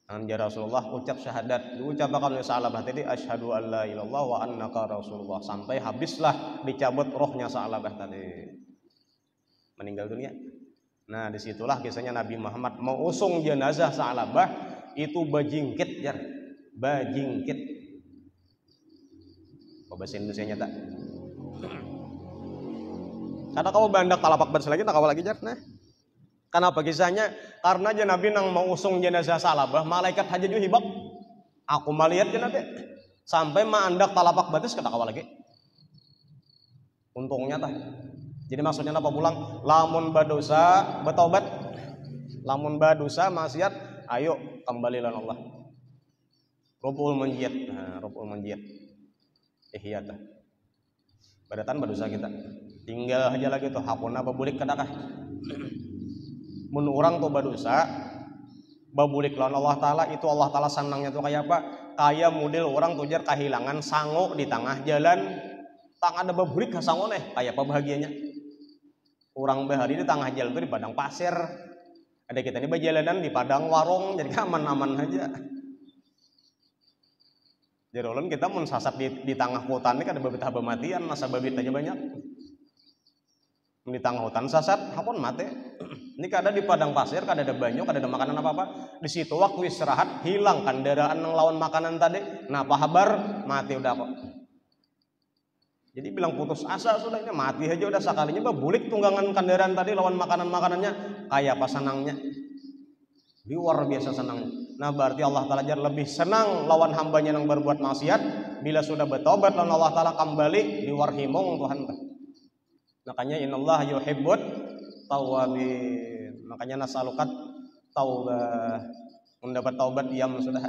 Anja Rasulullah ucap syahadat, diucapkan oleh Sa'labah tadi asyhadu alla ilallah wa annaka rasulullah sampai habislah dicabut rohnya Sa'labah tadi. Meninggal dunia. Nah, disitulah kisahnya Nabi Muhammad mau usung jenazah Sa'labah itu bajingkit jar. Bajingkit. Bahasa Indonesianya tak. Karena kau bandak talapak bers lagi, tak kau lagi jar. Nah, kenapa kisahnya? Karena aja Nabi nang mau usung jenazah Salabah, malaikat haja juga hibak. Aku melihat jenazah sampai mandak talapak batis kata kau lagi. Untungnya tah. Jadi maksudnya apa pulang? Lamun badosa bertobat, lamun badosa maksiat, ayo kembalilah Allah. Rubul menjiat, nah, rubul menjiat. Ihyata. Badatan berdosa kita. Tinggal aja lagi tuh hakuna babulik kadakah. Mun urang tuh berdosa babulik lawan Allah taala itu Allah taala senangnya tuh kayak apa? Kayak model orang tuh jar kehilangan sango di tengah jalan. Tak ada babulik ka sango neh, kayak apa bahagianya. Urang bahari di tengah jalan tuh di padang pasir. Ada kita ini berjalanan di padang warung jadi aman-aman aja. Jadi ulun kita mun sasat di tengah hutan ini kada babitah bematian, masa babit aja banyak. Di tengah hutan sasat, hapon mati. Ini kada di padang pasir, kada ada banyu, kada ada makanan apa-apa. Di situ waktu istirahat hilang kendaraan yang lawan makanan tadi. Nah, apa kabar? Mati udah kok. Jadi bilang putus asa sudah, ini mati aja udah sekalinya babulik tunggangan kendaraan tadi lawan makanan-makanannya kayak apa senangnya. Luar biasa senangnya. Nah, berarti Allah Ta'ala lebih senang lawan hambanya yang berbuat maksiat bila sudah bertobat lawan Allah Ta'ala kembali diwarhimong Tuhan. Makanya innallaha yuhibbut tawwabin. Makanya nasalukat taubah. Mendapat taubat diam sudah.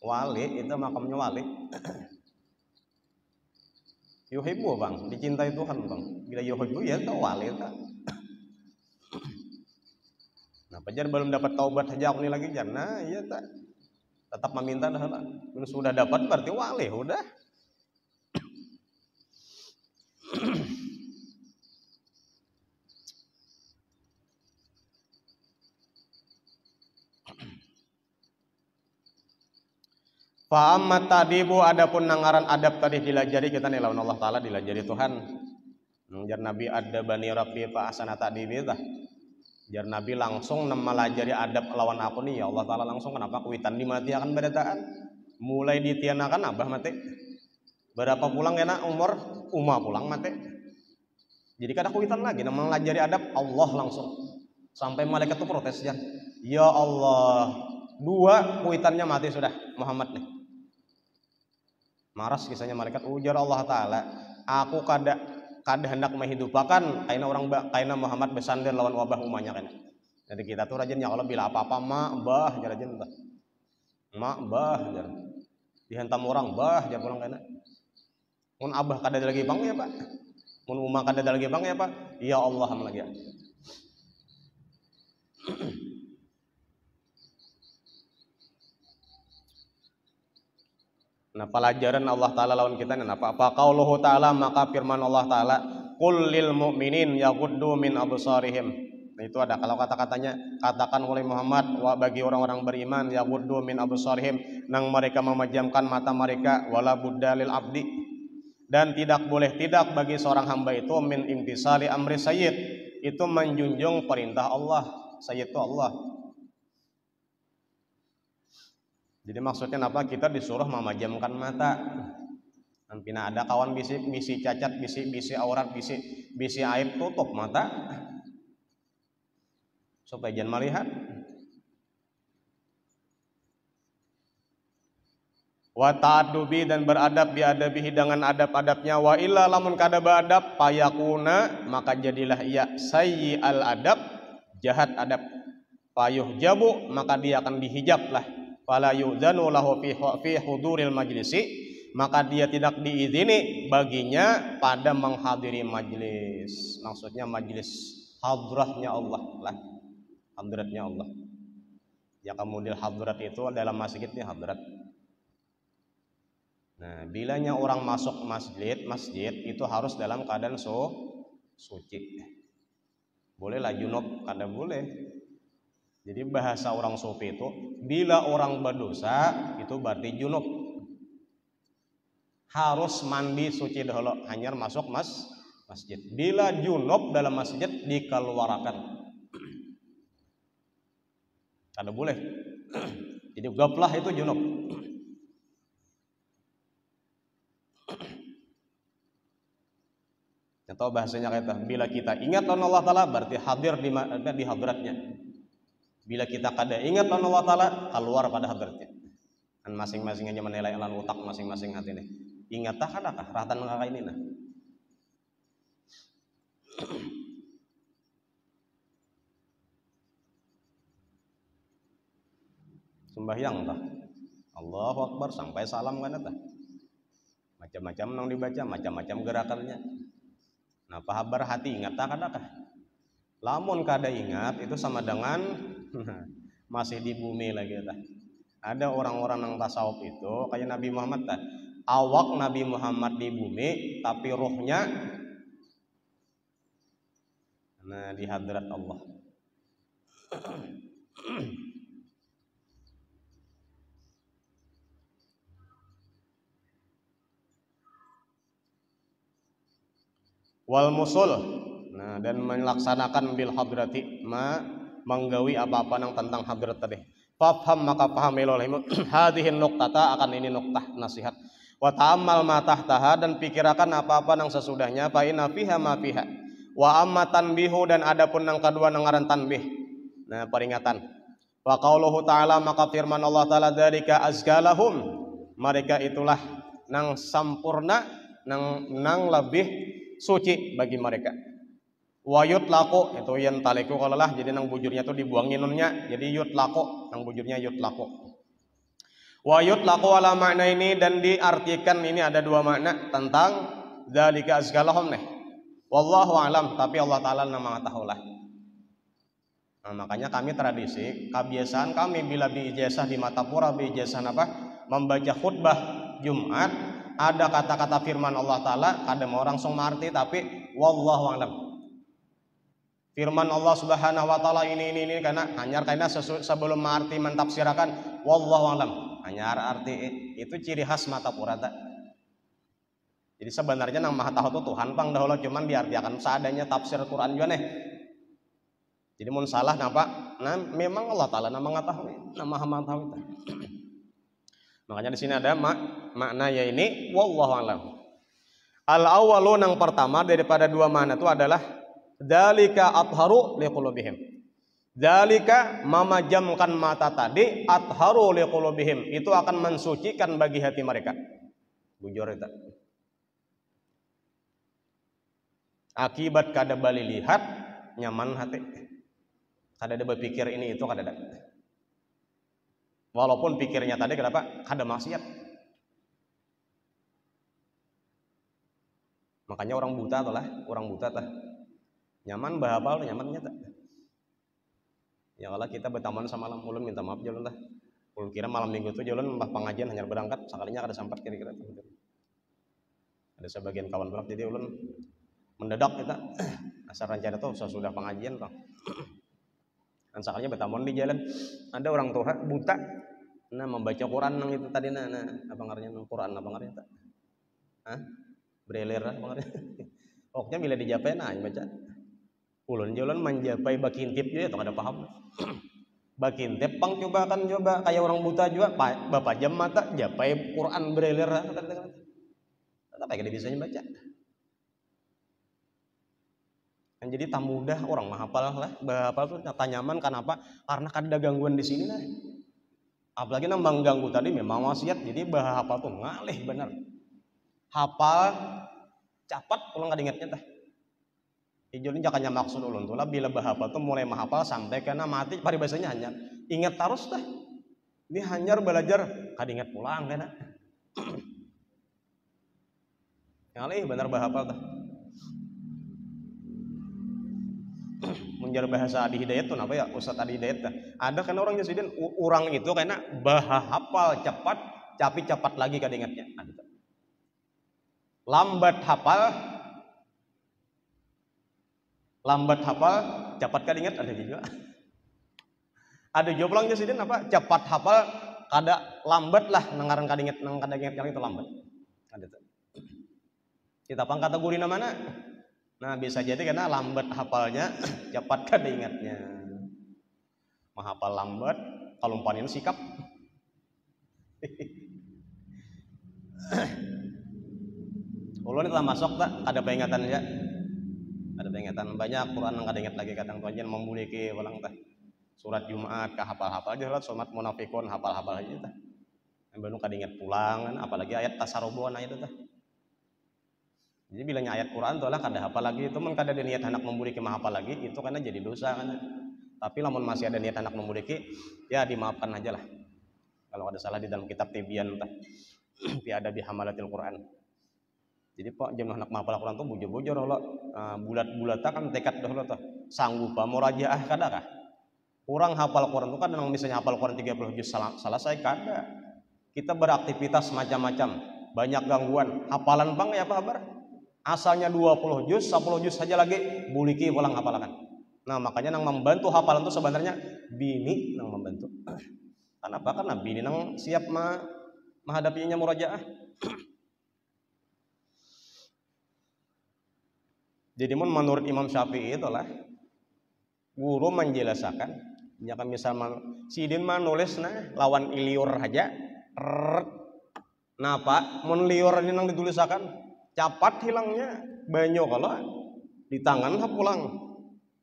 Wali itu makamnya wali. Yuhibbu bang, dicintai Tuhan bang. Bila yuhibbu ya itu wali tak. Nah, pajar belum dapat taubat saja aku ini lagi jana, iya tak. Tetap meminta dah lah. Sudah dapat berarti wali udah. Fa'ammat tadibu adapun nangaran adab tadi dilajari kita nih lawan Allah Ta'ala dilajari Tuhan. Jar Nabi adabani rabbi fa asana tadibi tah. Jar Nabi langsung melajari adab lawan aku nih ya Allah Ta'ala langsung kenapa kuitan dimati akan berataan. Mulai ditianakan abah mati. Berapa pulang enak umur pulang mati. Jadi kada kuitan lagi nama melajari adab Allah langsung. Sampai malaikat itu protes ya Allah, 2 kuitannya mati sudah Muhammad nih. Maras kisahnya malaikat ujar Allah Ta'ala, aku kada hendak menghidupakan kaina Muhammad besandir lawan wabah umanya kan. Jadi kita tuh rajin ya Allah bila apa-apa bah rajin bah. Bah jar. Dihentam orang bah jar pulang kana. Mun abah kada ada lagi bang ya Pak. Mun umah kada ada lagi bang ya Pak. Ya Allah lagi ya. Nah, pelajaran Allah Ta'ala lawan kita ini apa? Qauluhu Ta'ala, maka firman Allah Ta'ala, qul lil mu'minin yaghuddu min absarihim. Nah, itu ada kalau kata-katanya katakan oleh Muhammad bagi orang-orang beriman yaghuddu min absarihim, nang mereka memejamkan mata mereka wala buddalil abdi, dan tidak boleh tidak bagi seorang hamba itu min imtisali amri sayyid, itu menjunjung perintah Allah. Sayyid itu Allah. Jadi maksudnya apa? Kita disuruh memejamkan mata. Nampina ada kawan bisi cacat, bisi aurat, bisi aib, tutup mata supaya jangan melihat. Wa ta'addubi dan beradab biadabihi dengan adab-adabnya. Wa illa lamun kada beadab payakuna maka jadilah ia sayyi al adab, jahat adab. Payuh jabu maka dia akan dihijab lah. Fala yu'dzanu lahu fi huduril majlisi, maka dia tidak diizini baginya pada menghadiri majlis. Maksudnya majlis hadratnya Allah lah. Hadratnya Allah. Ya kemudian hadrat itu dalam masjid ini hadrat. Nah, bilanya orang masuk masjid itu harus dalam keadaan suci. Bolehlah junub, kada boleh. Jadi bahasa orang sufi itu bila orang berdosa itu berarti junub. Harus mandi suci dahulu hanya masuk masjid. Bila junub dalam masjid dikeluarkan. Kada boleh. Jadi gaplah itu junub. Atau bahasanya kata bila kita ingat Allah Ta'ala berarti hadir di hadratnya. Bila kita kada ingat Allah Ta'ala keluar pada hadratnya. Dan masing-masing aja menilai alam otak masing-masing hati ini. Ingat tak kadakah ratan kakak ini nah. Sembahyang tak. Allahu Akbar sampai salam kan tak. Macam-macam nang dibaca, macam-macam gerakannya. Nah, pahabar hati ingat tak kadakah? Lamun kada ingat itu sama dengan masih di bumi lagi tah. Ada orang-orang yang tasawuf itu kayak Nabi Muhammad tah. Awak Nabi Muhammad di bumi tapi ruhnya di hadrat Allah. Wal musul, nah dan melaksanakan bil hadrati menggawi apa-apa nang tentang hadrat tadi. Fafham maka pahami olehmu hadihin nuqtata akan ini nuqtah nasihat. Wa ta'ammal ma tahtaha dan pikirakan apa-apa nang sesudahnya fa inna fiha ma fiha. Wa amma tanbihu dan adapun nang kedua nang ngaran tanbih. Nah, peringatan. Wa qauluhu ta'ala maka firman Allah taala dzalika azkalahum. Mereka itulah nang sampurna nang lebih suci bagi mereka. Wayut laku itu yang taliku kalau lah jadi nang bujurnya tuh dibuangin nunnya jadi yut laku nang bujurnya yut laku. Wayut laku ala makna ini dan diartikan ini ada dua makna tentang dzalika azkalahum nih. Wallahu alam tapi Allah taala nama tahulah. Nah, makanya kami tradisi kebiasaan kami bila biijazah di Matapura biijazah apa membaca khutbah Jumat ada kata-kata firman Allah taala kadang orang song marti tapi wallahu alam. Firman Allah Subhanahu wa taala ini karena hanyar karena sebelum arti mentafsirakan wallahu alam. Hanyar arti itu ciri khas Matapura tak. Jadi sebenarnya nang Maha Tahu itu Tuhan pang dahulu cuman diartikan seadanya tafsir Quran juga nih. Jadi mun salah napa? Nah, memang Allah taala nama ngetahui, nama Maha Tahu itu. Makanya di sini ada makna ya ini wallahu alam. Al awwalu nang pertama daripada dua makna itu adalah dzalika atharu liqulubihim. Dzalika memajamkan mata tadi atharu liqulubihim itu akan mensucikan bagi hati mereka. Bujur itu. Akibat kada bali lihat nyaman hati. Kada ada berpikir ini itu kada ada. Walaupun pikirnya tadi kenapa? Kada maksiat. Makanya orang buta tuh lah, orang buta tah. Nyaman bahapal nyamannya tak. Ya kalau kita bertaman sama malam ulun minta maaf jalan lah. Ulun kira malam minggu tuh jalan mbah pengajian hanya berangkat sekalinya kada sempat kira-kira gitu. Ada sebagian kawan berak jadi ulun mendadak kita asal rencana tuh sesudah pengajian bang. Dan sekalinya bertaman di jalan ada orang tua buta nah membaca Quran nang itu tadi nah apa ngaranya nang Quran apa ngaranya tak? Hah? Breler apa ngaranya? Pokoknya bila dijapai nah baca. Ulun jalan menjapai bakintip juga itu kada paham. Bakintip pang coba kayak orang buta juga bapak jam mata japai Quran breler apa yang bisa baca. Kan jadi tak mudah orang menghafal lah, bahapal tuh nyata nyaman kenapa? Karena ada gangguan di sini lah. Apalagi nambang ganggu tadi memang maksiat, jadi bahapal tuh ngalih bener. Hafal cepat pulang nggak diingatnya tah. Ijolin jakanya maksud ulun tuh lah bila bahapal tuh mulai menghafal sampai kena mati paribasanya hanyar. Ingat terus tah. Ini hanyar belajar kadingat pulang kena. Ngalih bener bahapal tah. Menjar bahasa Adi Hidayat tuh apa ya Ustaz Adi Hidayat dah. Ada kan orang Yasidin orang itu karena hafal cepat tapi cepat lagi kadingatnya. Lambat hafal cepat kadingat ada juga. Ada juga orang Yasidin apa cepat hafal kada lambat lah nangaran kadingat yang itu lambat. Ada tuh. Kita pang kategori mana? Nah bisa jadi karena lambat hafalnya cepat kada ingatnya. Menghafal lambat kalau umpanin sikap. Ulun telah masuk tak ada peringatan ya. Ada peringatan banyak Quran yang kada ingat lagi kadang tuan membuliki ulang tah. Surat Jumat ka hafal-hafal aja lah surat munafikun hafal-hafal aja tah. Embanu kada ingat pulang apalagi ayat tasarubuan itu tah. Jadi bilangnya ayat Quran tuh lah kada hafal lagi itu men kada ada niat hendak membuliki mahafal lagi itu karena jadi dosa kan. Tapi lamun masih ada niat hendak membuliki ya dimaafkan aja lah. Kalau ada salah di dalam kitab Tibyan tah. Fi adabi hamalatil Quran. Jadi pak jam hendak mahafal Quran tuh bujur-bujur lo bulat-bulat kan tekad dah lo tuh. Sanggup pa murajaah kada kah? Kurang hafal Quran tuh kan misalnya hafal Quran 30 juz selesai kada. Kita beraktivitas macam-macam, banyak gangguan. Hafalan bang ya apa kabar? Asalnya 20 juz, 10 juz saja lagi buliki pulang hafalakan. Nah makanya nang membantu hafalan itu sebenarnya bini nang membantu. Kenapa? Karena bini nang siap menghadapinya murajaah. Jadi menurut Imam Syafi'i itulah guru menjelaskan, ya kan misal sidin nulis lawan iliur aja, napa mun liur ini nang ditulisakan capat hilangnya banyo kalau di tangan pulang.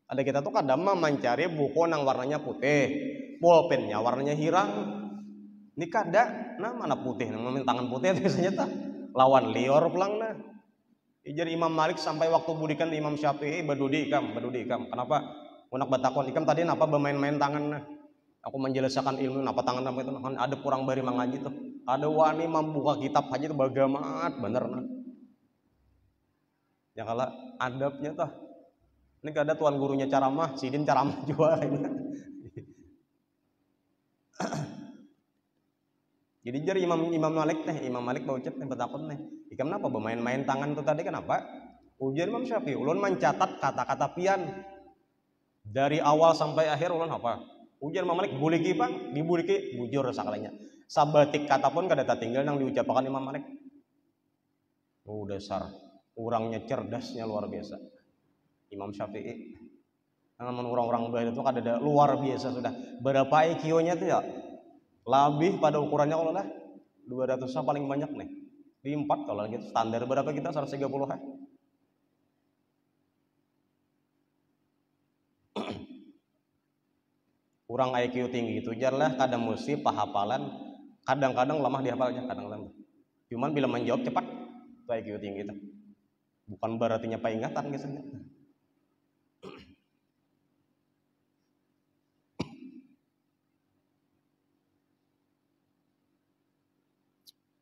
Ada kita tuh kadang mencari buku nang warnanya putih, pulpennya warnanya hirang. Ini kada, mana putih, nang tangan putih biasanya tak lawan liur pulang nah. Jadi Imam Malik sampai waktu budikan Imam Syafi'i badudi ikam. Kenapa? Unak batakon ikam tadi napa bermain-main tangan nah. Aku menjelaskan ilmu napa tangan napa itu kan ada kurang bari mengaji tuh. Ada wani membuka kitab haji itu bagamat bener nah. Ya kalau adabnya tuh. Ini kada tuan gurunya ceramah, sidin ceramah juga ini. Jadi jari Imam Malik mau ucap batakon nih. Ikam napa bermain-main tangan tuh tadi kenapa? Ujar Imam Syafi'i, ulun mencatat kata-kata pian dari awal sampai akhir ulun apa? Ujar Imam Malik buliki bang, dibuliki bujur sakalanya. Sabatik kata pun kada tinggal yang diucapkan Imam Malik. Oh dasar, orangnya cerdasnya luar biasa. Imam Syafi'i. Namun orang-orang baik itu kada luar biasa sudah. Berapa IQ-nya tuh ya? Lebih pada ukurannya kalau lah 200 paling banyak nih. Di 4 kalau gitu standar berapa kita 130 ha? Kurang IQ tinggi itu jarlah kadang mesti pahafalan, kadang-kadang lemah dihafalnya, kadang-kadang. Cuman bila menjawab cepat, itu IQ tinggi itu. Bukan berarti nyapa ingatan biasanya.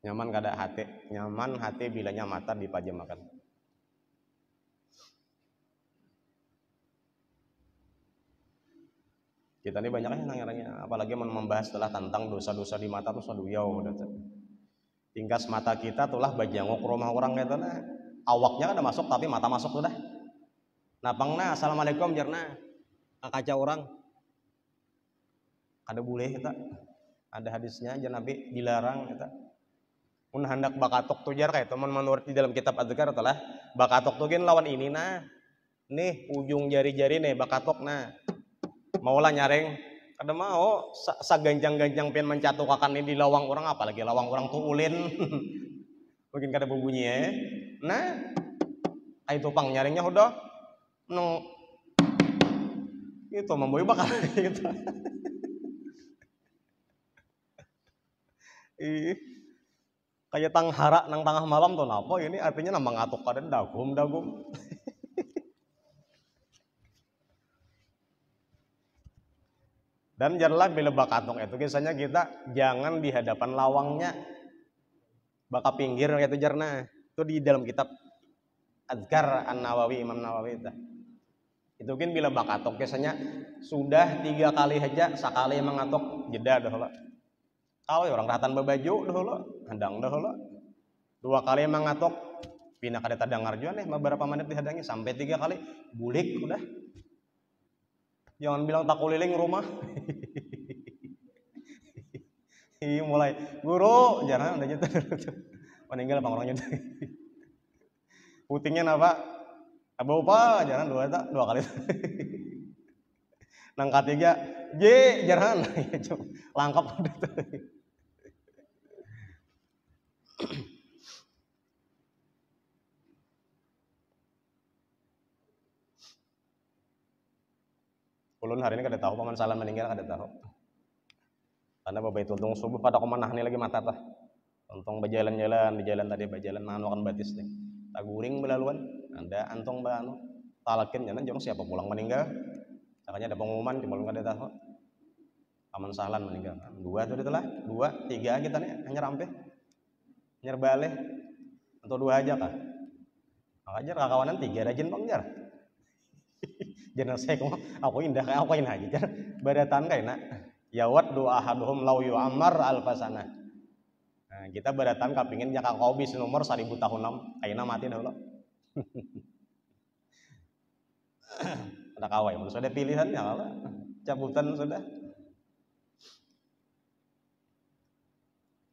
Nyaman kada hati, nyaman hati bilanya mata dipajamakan. Kita ini banyaknya nanya-nanya, apalagi membahas telah tentang dosa-dosa di mata tuh saduyau. Tingkas mata kita tulah bajangok rumah orang gitu nah. Awaknya kada masuk tapi mata masuk tuh dah. Napangna assalamualaikum jarna kaca orang. Kada boleh kita. Ada hadisnya aja Nabi dilarang kita. Mun hendak bakatok tuh jar kayak teman menurut di dalam kitab Adzkar telah bakatok tuh gen lawan ini nah. Nih ujung jari-jari nih bakatok nah. Maulah nyaring kada mau saganjang-ganjang pengen mencatukakan ini di lawang orang apalagi lawang orang tuh ulin. Mungkin kada berbunyi ya. Nah, itu pang nyaringnya udah nong itu memboy bakal gitu. Kayak tang hara nang tengah malam tuh napa ini artinya nang ngatuk kada dagum. Dan janganlah bila bakatok itu biasanya kita jangan di hadapan lawangnya. Baka pinggir itu jarna. Itu di dalam kitab Adzkar An-Nawawi Imam Nawawi itu. Itu kan bila bakatok biasanya sudah 3 kali aja sekali mengatok jeda dahulu. Kalau orang ratan babaju dahulu, handang dahulu. 2 kali mengatok pindah kada tadangar juga nih beberapa menit dihadangi sampai 3 kali bulik udah. Jangan bilang tak keliling rumah. Mulai guru jangan udah nyetir. Meninggal pang orangnya. Putingnya apa? Abau apa? Jangan 2 kali. Nang ketiga, J jangan. Langkap udah. Ulun hari ini kada tahu paman salam meninggal kada tahu. Karena babai tuntung subuh pada kemanah nih lagi mata tah. Untung berjalan-jalan di jalan tadi berjalan manukan batis nih. Taguring belaluan, ada antong banu. Talakin jangan jorong siapa pulang meninggal. Makanya ada pengumuman cuma belum kada tahu. Paman salam meninggal. 2 tuh itulah, 2, 3 kita nih hanya rampe. Nyer balik. Untuk 2 aja kah? Makanya kakawanan 3 rajin pangjar. Jangan saya aku indah kayak aku indah aja badatan kayak nak yawat doa ahaduhum lau yu'ammar alfasana. Nah, kita badatan kapingin nyaka kau bis nomor 1000 tahun kayak mati dahulu. Ada kawai, sudah pilihannya lah. Cabutan sudah.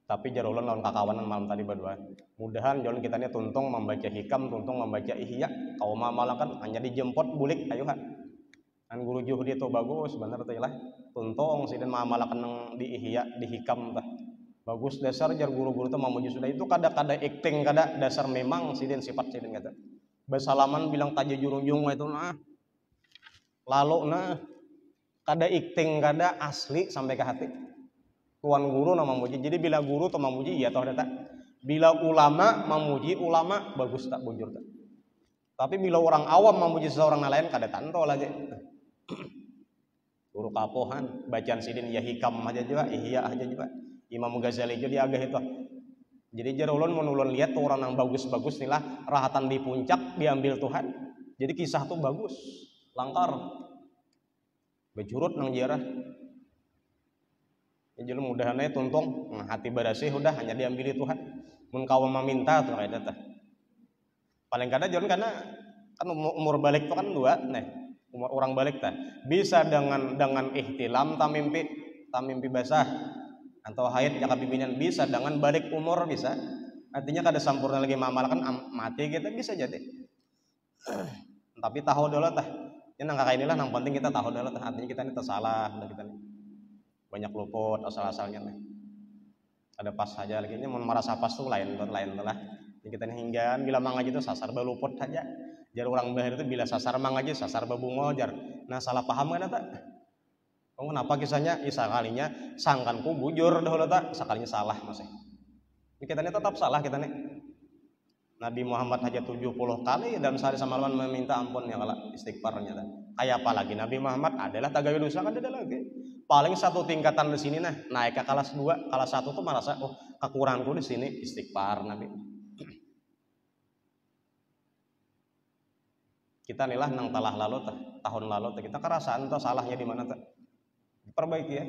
Tapi jarulun lawan kakawanan malam tadi berdua. Mudahan jalan kita ini tuntung membaca hikam, tuntung membaca ihya. Kau malah kan hanya dijemput bulik ayo ha. Kan guru juhdi itu bagus bener tuh lah. Tuntung sih dan malah kan di ihya di hikam tah. Bagus dasar jar guru-guru tuh memuji sudah itu kada acting kada dasar memang sih dan sifat sih dan kata. Bersalaman bilang taja jurung-jung itu nah. Lalu nah kada acting kada asli sampai ke hati. Tuan guru nama memuji. Jadi bila guru tuh memuji ya toh data. Bila ulama memuji ulama bagus tak bujur tak. Tapi bila orang awam memuji seseorang lain kada tanto lagi. Guru kapohan bacaan sidin ya hikam aja juga, ihya aja juga. Imam Ghazali juga diagah itu. Jadi jarulun menulun lihat tuh orang yang bagus-bagus inilah rahatan di puncak diambil Tuhan. Jadi kisah tuh bagus, langkar. Bejurut nang jarah. Ya jadi mudahannya tuntung hati barasih udah hanya diambil Tuhan. Mun kawa meminta tuh kayak data. Paling kada jangan karena kan umur balik tuh kan dua, nih umur orang balik tah bisa dengan ihtilam tamimpi basah atau haid jaka bimbingan bisa dengan balik umur bisa. Artinya kada sampurna lagi mamal kan mati kita bisa jadi. Tapi tahu dulu tah. Ini nang kakak inilah nang penting kita tahu dulu tah artinya kita ini tersalah dan kita nih. Banyak luput asal-asalnya nih. Ada pas saja lagi ini mau merasa pas tuh lain lah. Jadi kita hinggaan bila mangaji itu sasar beluput saja. Jar orang bahir itu bila sasar mangaji sasar bebungol jar. Nah salah paham kan tak? Oh kenapa kisahnya? Isa kalinya sangkanku bujur dahulu tak? Sekalinya salah masih. Ini kita ini tetap salah kita nih. Nabi Muhammad aja 70 kali dalam sehari semalam meminta ampun ya kalau istighfarnya. Kayak apa lagi Nabi Muhammad adalah tagawi dosa kan ada lagi. Paling satu tingkatan di sini nah naik ke kelas 2, kelas 1 tuh merasa oh kekuranganku di sini istighfar Nabi. Kita nilah nang talah lalu tahun lalu kita kerasaan tuh salahnya di mana tuh perbaiki ya.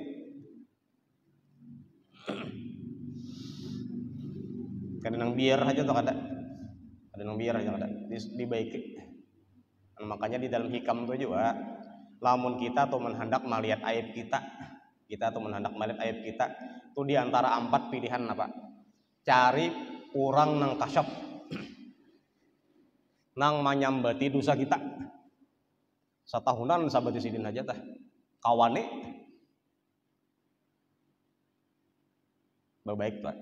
Kadang nang biar aja tuh ada nang biar aja ada dibaiki. Makanya di dalam hikam tuh juga lamun kita tuh menghendak melihat aib kita tuh menghendak melihat aib kita tuh di antara 4 pilihan apa? Cari orang nang kasyaf nang manyambati dosa kita. Satahunan sabati sidin aja tah. Kawane baik Pak.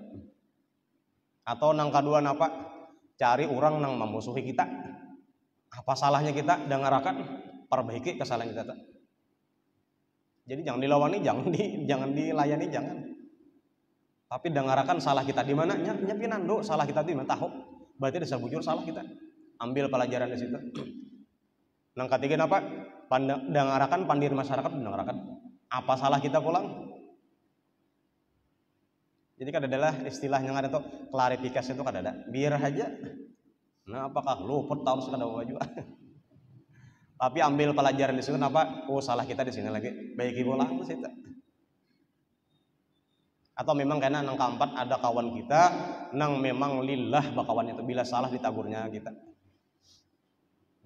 Atau nang kedua napa? Cari orang nang memusuhi kita. Apa salahnya kita dengarakan perbaiki kesalahan kita. Jadi jangan dilawani, jangan dilayani, jangan. Tapi dengarakan salah kita di mana? Nyapinando salah kita di mana tahu. Berarti dasar bujur salah kita. Ambil pelajaran di situ. Nang ketiga apa? Dengarakan pandir masyarakat dengarakan. Apa salah kita pulang? Jadi kan adalah istilah yang ada tuh klarifikasi itu kan ada. Biar aja. Nah apakah luput tahu sekadar baju? Tapi ambil pelajaran di situ kenapa? Oh salah kita di sini lagi. Baiki pulang di situ. Atau memang karena nang keempat ada kawan kita nang memang lillah bakawan itu bila salah ditagurnya kita.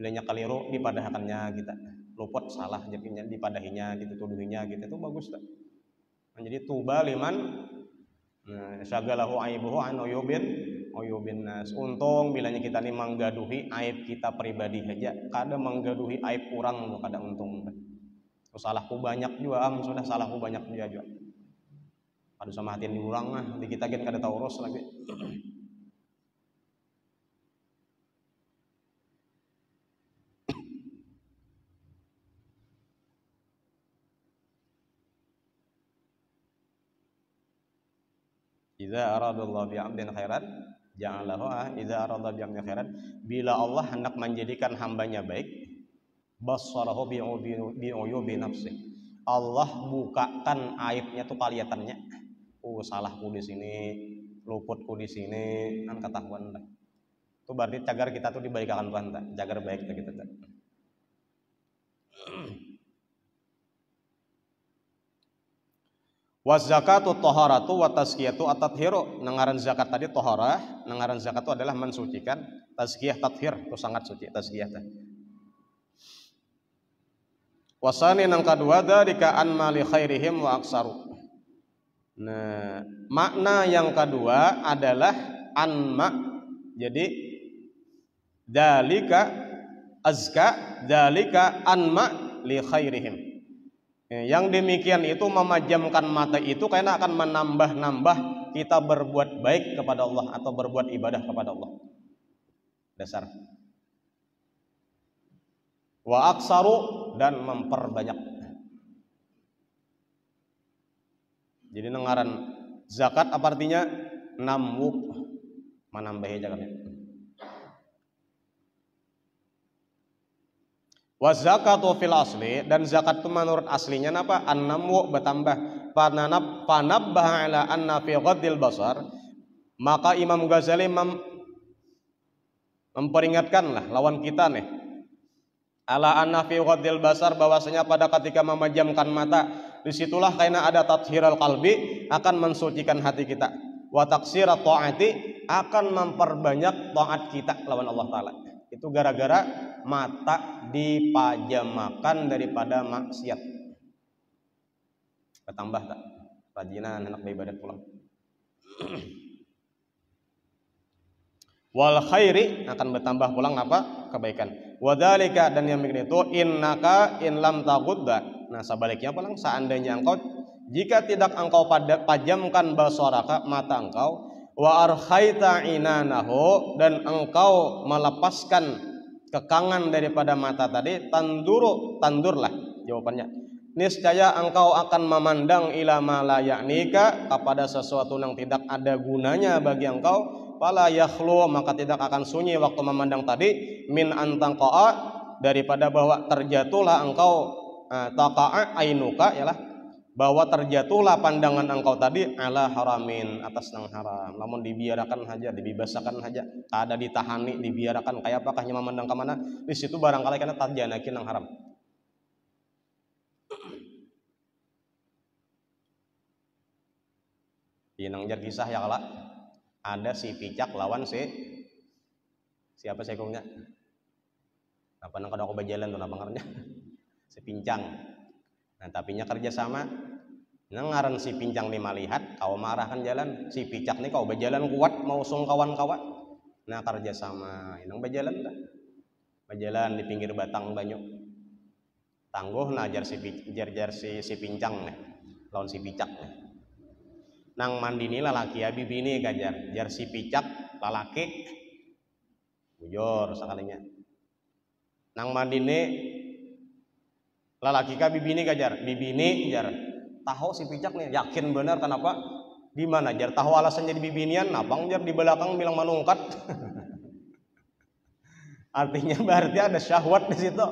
Bilanya keliru dipadahakannya kita. Luput salah jadinya dipadahinya gitu tuduhinya gitu itu bagus tak? Nah, jadi tuba liman syagalahu aibuhu an uyubin nas. Untung bilanya kita ini menggaduhi aib kita pribadi aja, kadang menggaduhi aib orang kadang untung. Salahku banyak juga sudah salahku banyak juga. Aduh sama hatiin diulang mah di kita kan kada tahu urus lagi. Idza aradallahu bi'abdin khairan ja'alahu idza arada bi'abdin khairan, bila Allah hendak menjadikan hambanya baik, bassarahu bi'uyubi nafsi. Allah bukakan aibnya tuh kelihatannya. Oh, salahku di sini, luputku di sini, kan ketahuan dah. Itu berarti cagar kita tuh dibaikan Tuhan tak? Cagar baik kita tak. Wa zakatu taharatu wa tazkiyatu at-tathhiru. Nangaran zakat tadi taharah, nangaran zakat itu adalah mensucikan, tazkiyah tathhir itu sangat suci tazkiyah tadi. Wasani yang kedua dzalika an mali khairihim wa aksaru. Nah, makna yang kedua adalah anma. Jadi dzalika azka, dzalika anma li khairihim. Yang demikian itu memajamkan mata itu karena akan menambah-nambah kita berbuat baik kepada Allah atau berbuat ibadah kepada Allah. Dasar. Wa aksaru dan memperbanyak. Jadi nengaran zakat apa artinya? Namwu, menambahi zakatnya. Wa zakatu fil asli, dan zakat itu menurut aslinya apa? An-namwu, bertambah. Panabbaha ala anna fi ghaddil basar, maka Imam Ghazali memperingatkanlah lawan kita nih. Ala anna fi ghaddil basar, bahwasanya pada ketika memejamkan mata, disitulah karena ada tathhirul qalbi, akan mensucikan hati kita. Wa taksirat ta'ati, akan memperbanyak taat kita lawan Allah Ta'ala. Itu gara-gara mata dipajamakan daripada maksiat. Bertambah tak? Rajinan anak beribadat pulang. Wal khairi, akan bertambah pulang apa? Kebaikan. Wadzalika, dan yang begini itu innaka in lam taghudda. Nah, sebaliknya pulang, seandainya engkau, jika tidak engkau pajamkan basaraka, mata engkau, wa arkhaita inanahu, dan engkau melepaskan kekangan daripada mata tadi, tandurlah jawabannya. Niscaya engkau akan memandang ila ma la ya'nika, kepada sesuatu yang tidak ada gunanya bagi engkau. Fala yakhlu, maka tidak akan sunyi waktu memandang tadi, min antaqa'a, daripada bahwa terjatuhlah engkau, taqa'a ainuka, yalah, bahwa terjatuhlah pandangan engkau tadi ala haramin, atas nang haram. Namun dibiarkan saja, dibibasakan saja, ada ditahani, dibiarkan, kayak apakah memandang ke mana, di situ barangkali karena tarjanakin nang haram. Inang jar kisah ya kala, ada si picak lawan siapa sekongnya? Apa nang kada aku berjalan tuh nabangarnya? Si pincang. Nah, tapinya kerja sama. Nang ngaran si pincang nih melihat kau marahkan jalan, si picak nih kau berjalan kuat mau usung kawan-kawan. Nah, kerja sama. Inang berjalan dah. Berjalan di pinggir batang banyu. Tangguh nah jar si pincang nih lawan si picak nih. Nang mandi nih lalaki abi bini gajar jar si picak lalaki bujur sekalinya. Nang mandi nih lalaki ka bibini gajar bibini jar tahu si picak nih yakin benar kenapa di mana jar tahu alasannya di bibinian abang jar di belakang bilang manungkat. Artinya berarti ada syahwat di situ.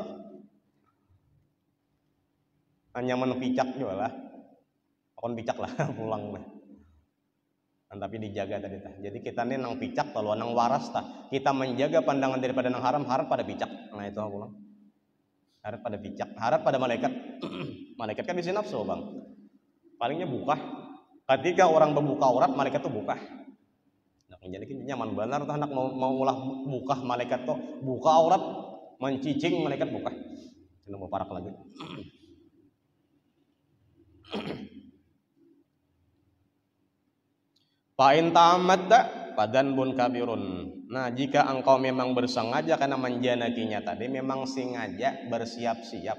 Hanya menpicak juga lah. Akon picak lah pulang mah. Tapi dijaga tadi tah. Jadi kita nih nang picak kalau nang waras tah. Kita menjaga pandangan daripada nang haram, harap pada picak. Nah itu aku bilang. Harap pada picak, harap pada malaikat. Malaikat kan bisa nafsu, Bang. Palingnya buka. Ketika orang membuka aurat, malaikat tuh buka. Nah, jadi nyaman benar tuh anak mau ulah buka malaikat tuh buka aurat, mencicing malaikat buka. Ini mau parak lagi. Fa'in ta'amadda padan bun kabirun. Nah, jika engkau memang bersengaja karena menjanakinya tadi, memang sengaja bersiap-siap.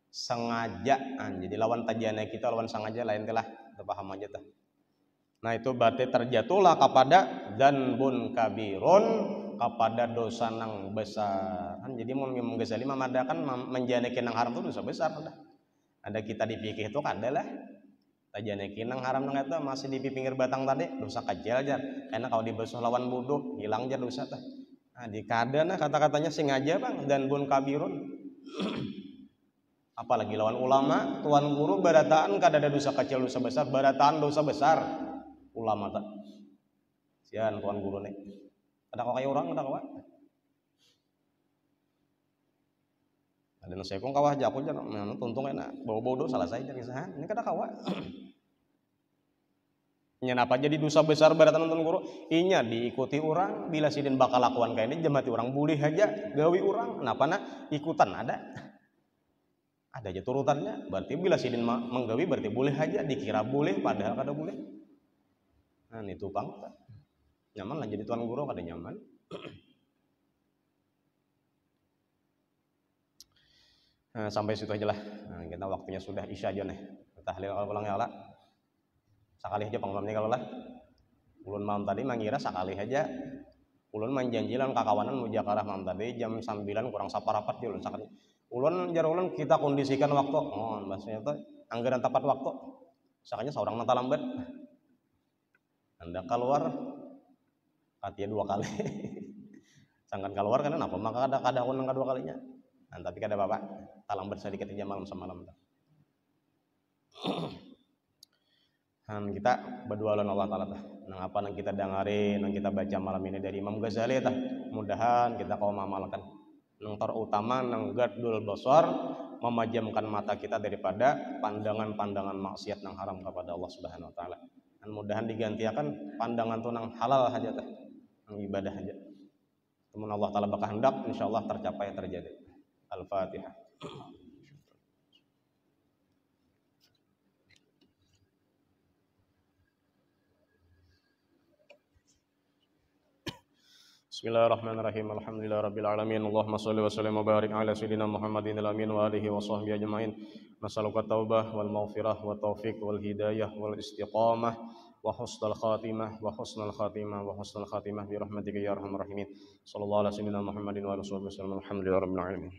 Sengaja. Nah, jadi lawan tajana kita lawan sengaja lain telah. Kita paham aja tuh. Nah, itu berarti terjatuhlah kepada danbun kabirun, kepada dosa nang besar. Jadi Imam Ghazali memadakan menjanakin nang haram itu dosa besar. Ada kita dipikir itu kan adalah tajanakin nang haram nang itu masih di pinggir batang tadi dosa kecil aja. Karena kalau dibasuh lawan wudu hilang aja dosa tah. Nah, di kadana kata-katanya sengaja Bang danbun kabirun. Apalagi lawan ulama, tuan guru barataan kada ada dosa kecil dosa besar, barataan dosa besar. Ulama tak sian tuan guru nih ada kau kayak orang ada kawat ada nasi kong kawah jakun jangan mana tuntung enak bau dosa salah saya jadi sahan ini kada kawat nyenapa jadi dosa besar baratan tuan guru inya diikuti orang bila sidin bakal lakuan kayak ini jemati orang boleh aja gawi orang kenapa nak ikutan ada Ada aja turutannya. Berarti bila sidin menggawi berarti boleh aja, dikira boleh padahal kada boleh. Nah, ini tukang nyaman lah jadi tuan guru kada nyaman. Nah, sampai situ aja lah. Nah, kita waktunya sudah isya aja nih. Tahlil kalau pulang ya Allah. Sekali aja panggilannya kalau lah. Ulun malam tadi mangira sekali aja. Ulun manjanjilan kakawanan mau Jakarta malam tadi jam 9 kurang saparapat dia ulun sakali. Ulun jar ulun kita kondisikan waktu. Oh, bahasanya itu anggaran tepat waktu. Sakanya seorang nata lambat. Anda keluar katanya 2 kali. Sangkan keluar kan apa maka kada ulun kedua kalinya. Nah, tapi kada apa-apa. Lambat sedikit aja malam semalam. Dan kita berdua lawan Allah Ta'ala nang apa nang kita dengari nang kita baca malam ini dari Imam Ghazali tah mudahan kita kau mengamalkan nang terutama nang gadul basar memajamkan mata kita daripada pandangan-pandangan maksiat nang haram kepada Allah Subhanahu wa taala. Dan mudahan digantikan pandangan tu nang halal saja tah nang ibadah saja. Temun Allah Ta'ala bakal hendak insyaallah tercapai terjadi. Al-Fatihah. Bismillahirrahmanirrahim. Alhamdulillahirabbil alamin. Allahumma shalli wa sallim wa barik ala sayidina Muhammadin al-amin wa alihi wa sahbihi ajmain. Nas'aluka taubah wal maghfirah wa taufiq wal hidayah wal istiqamah wa husnul khatimah wa husnul khatimah wa husnul khatimah bi rahmatika ya arhamar rahimin. Sallallahu alaihi wasallam Muhammadin wa alihi wasallam. Alhamdulillahirabbil alamin.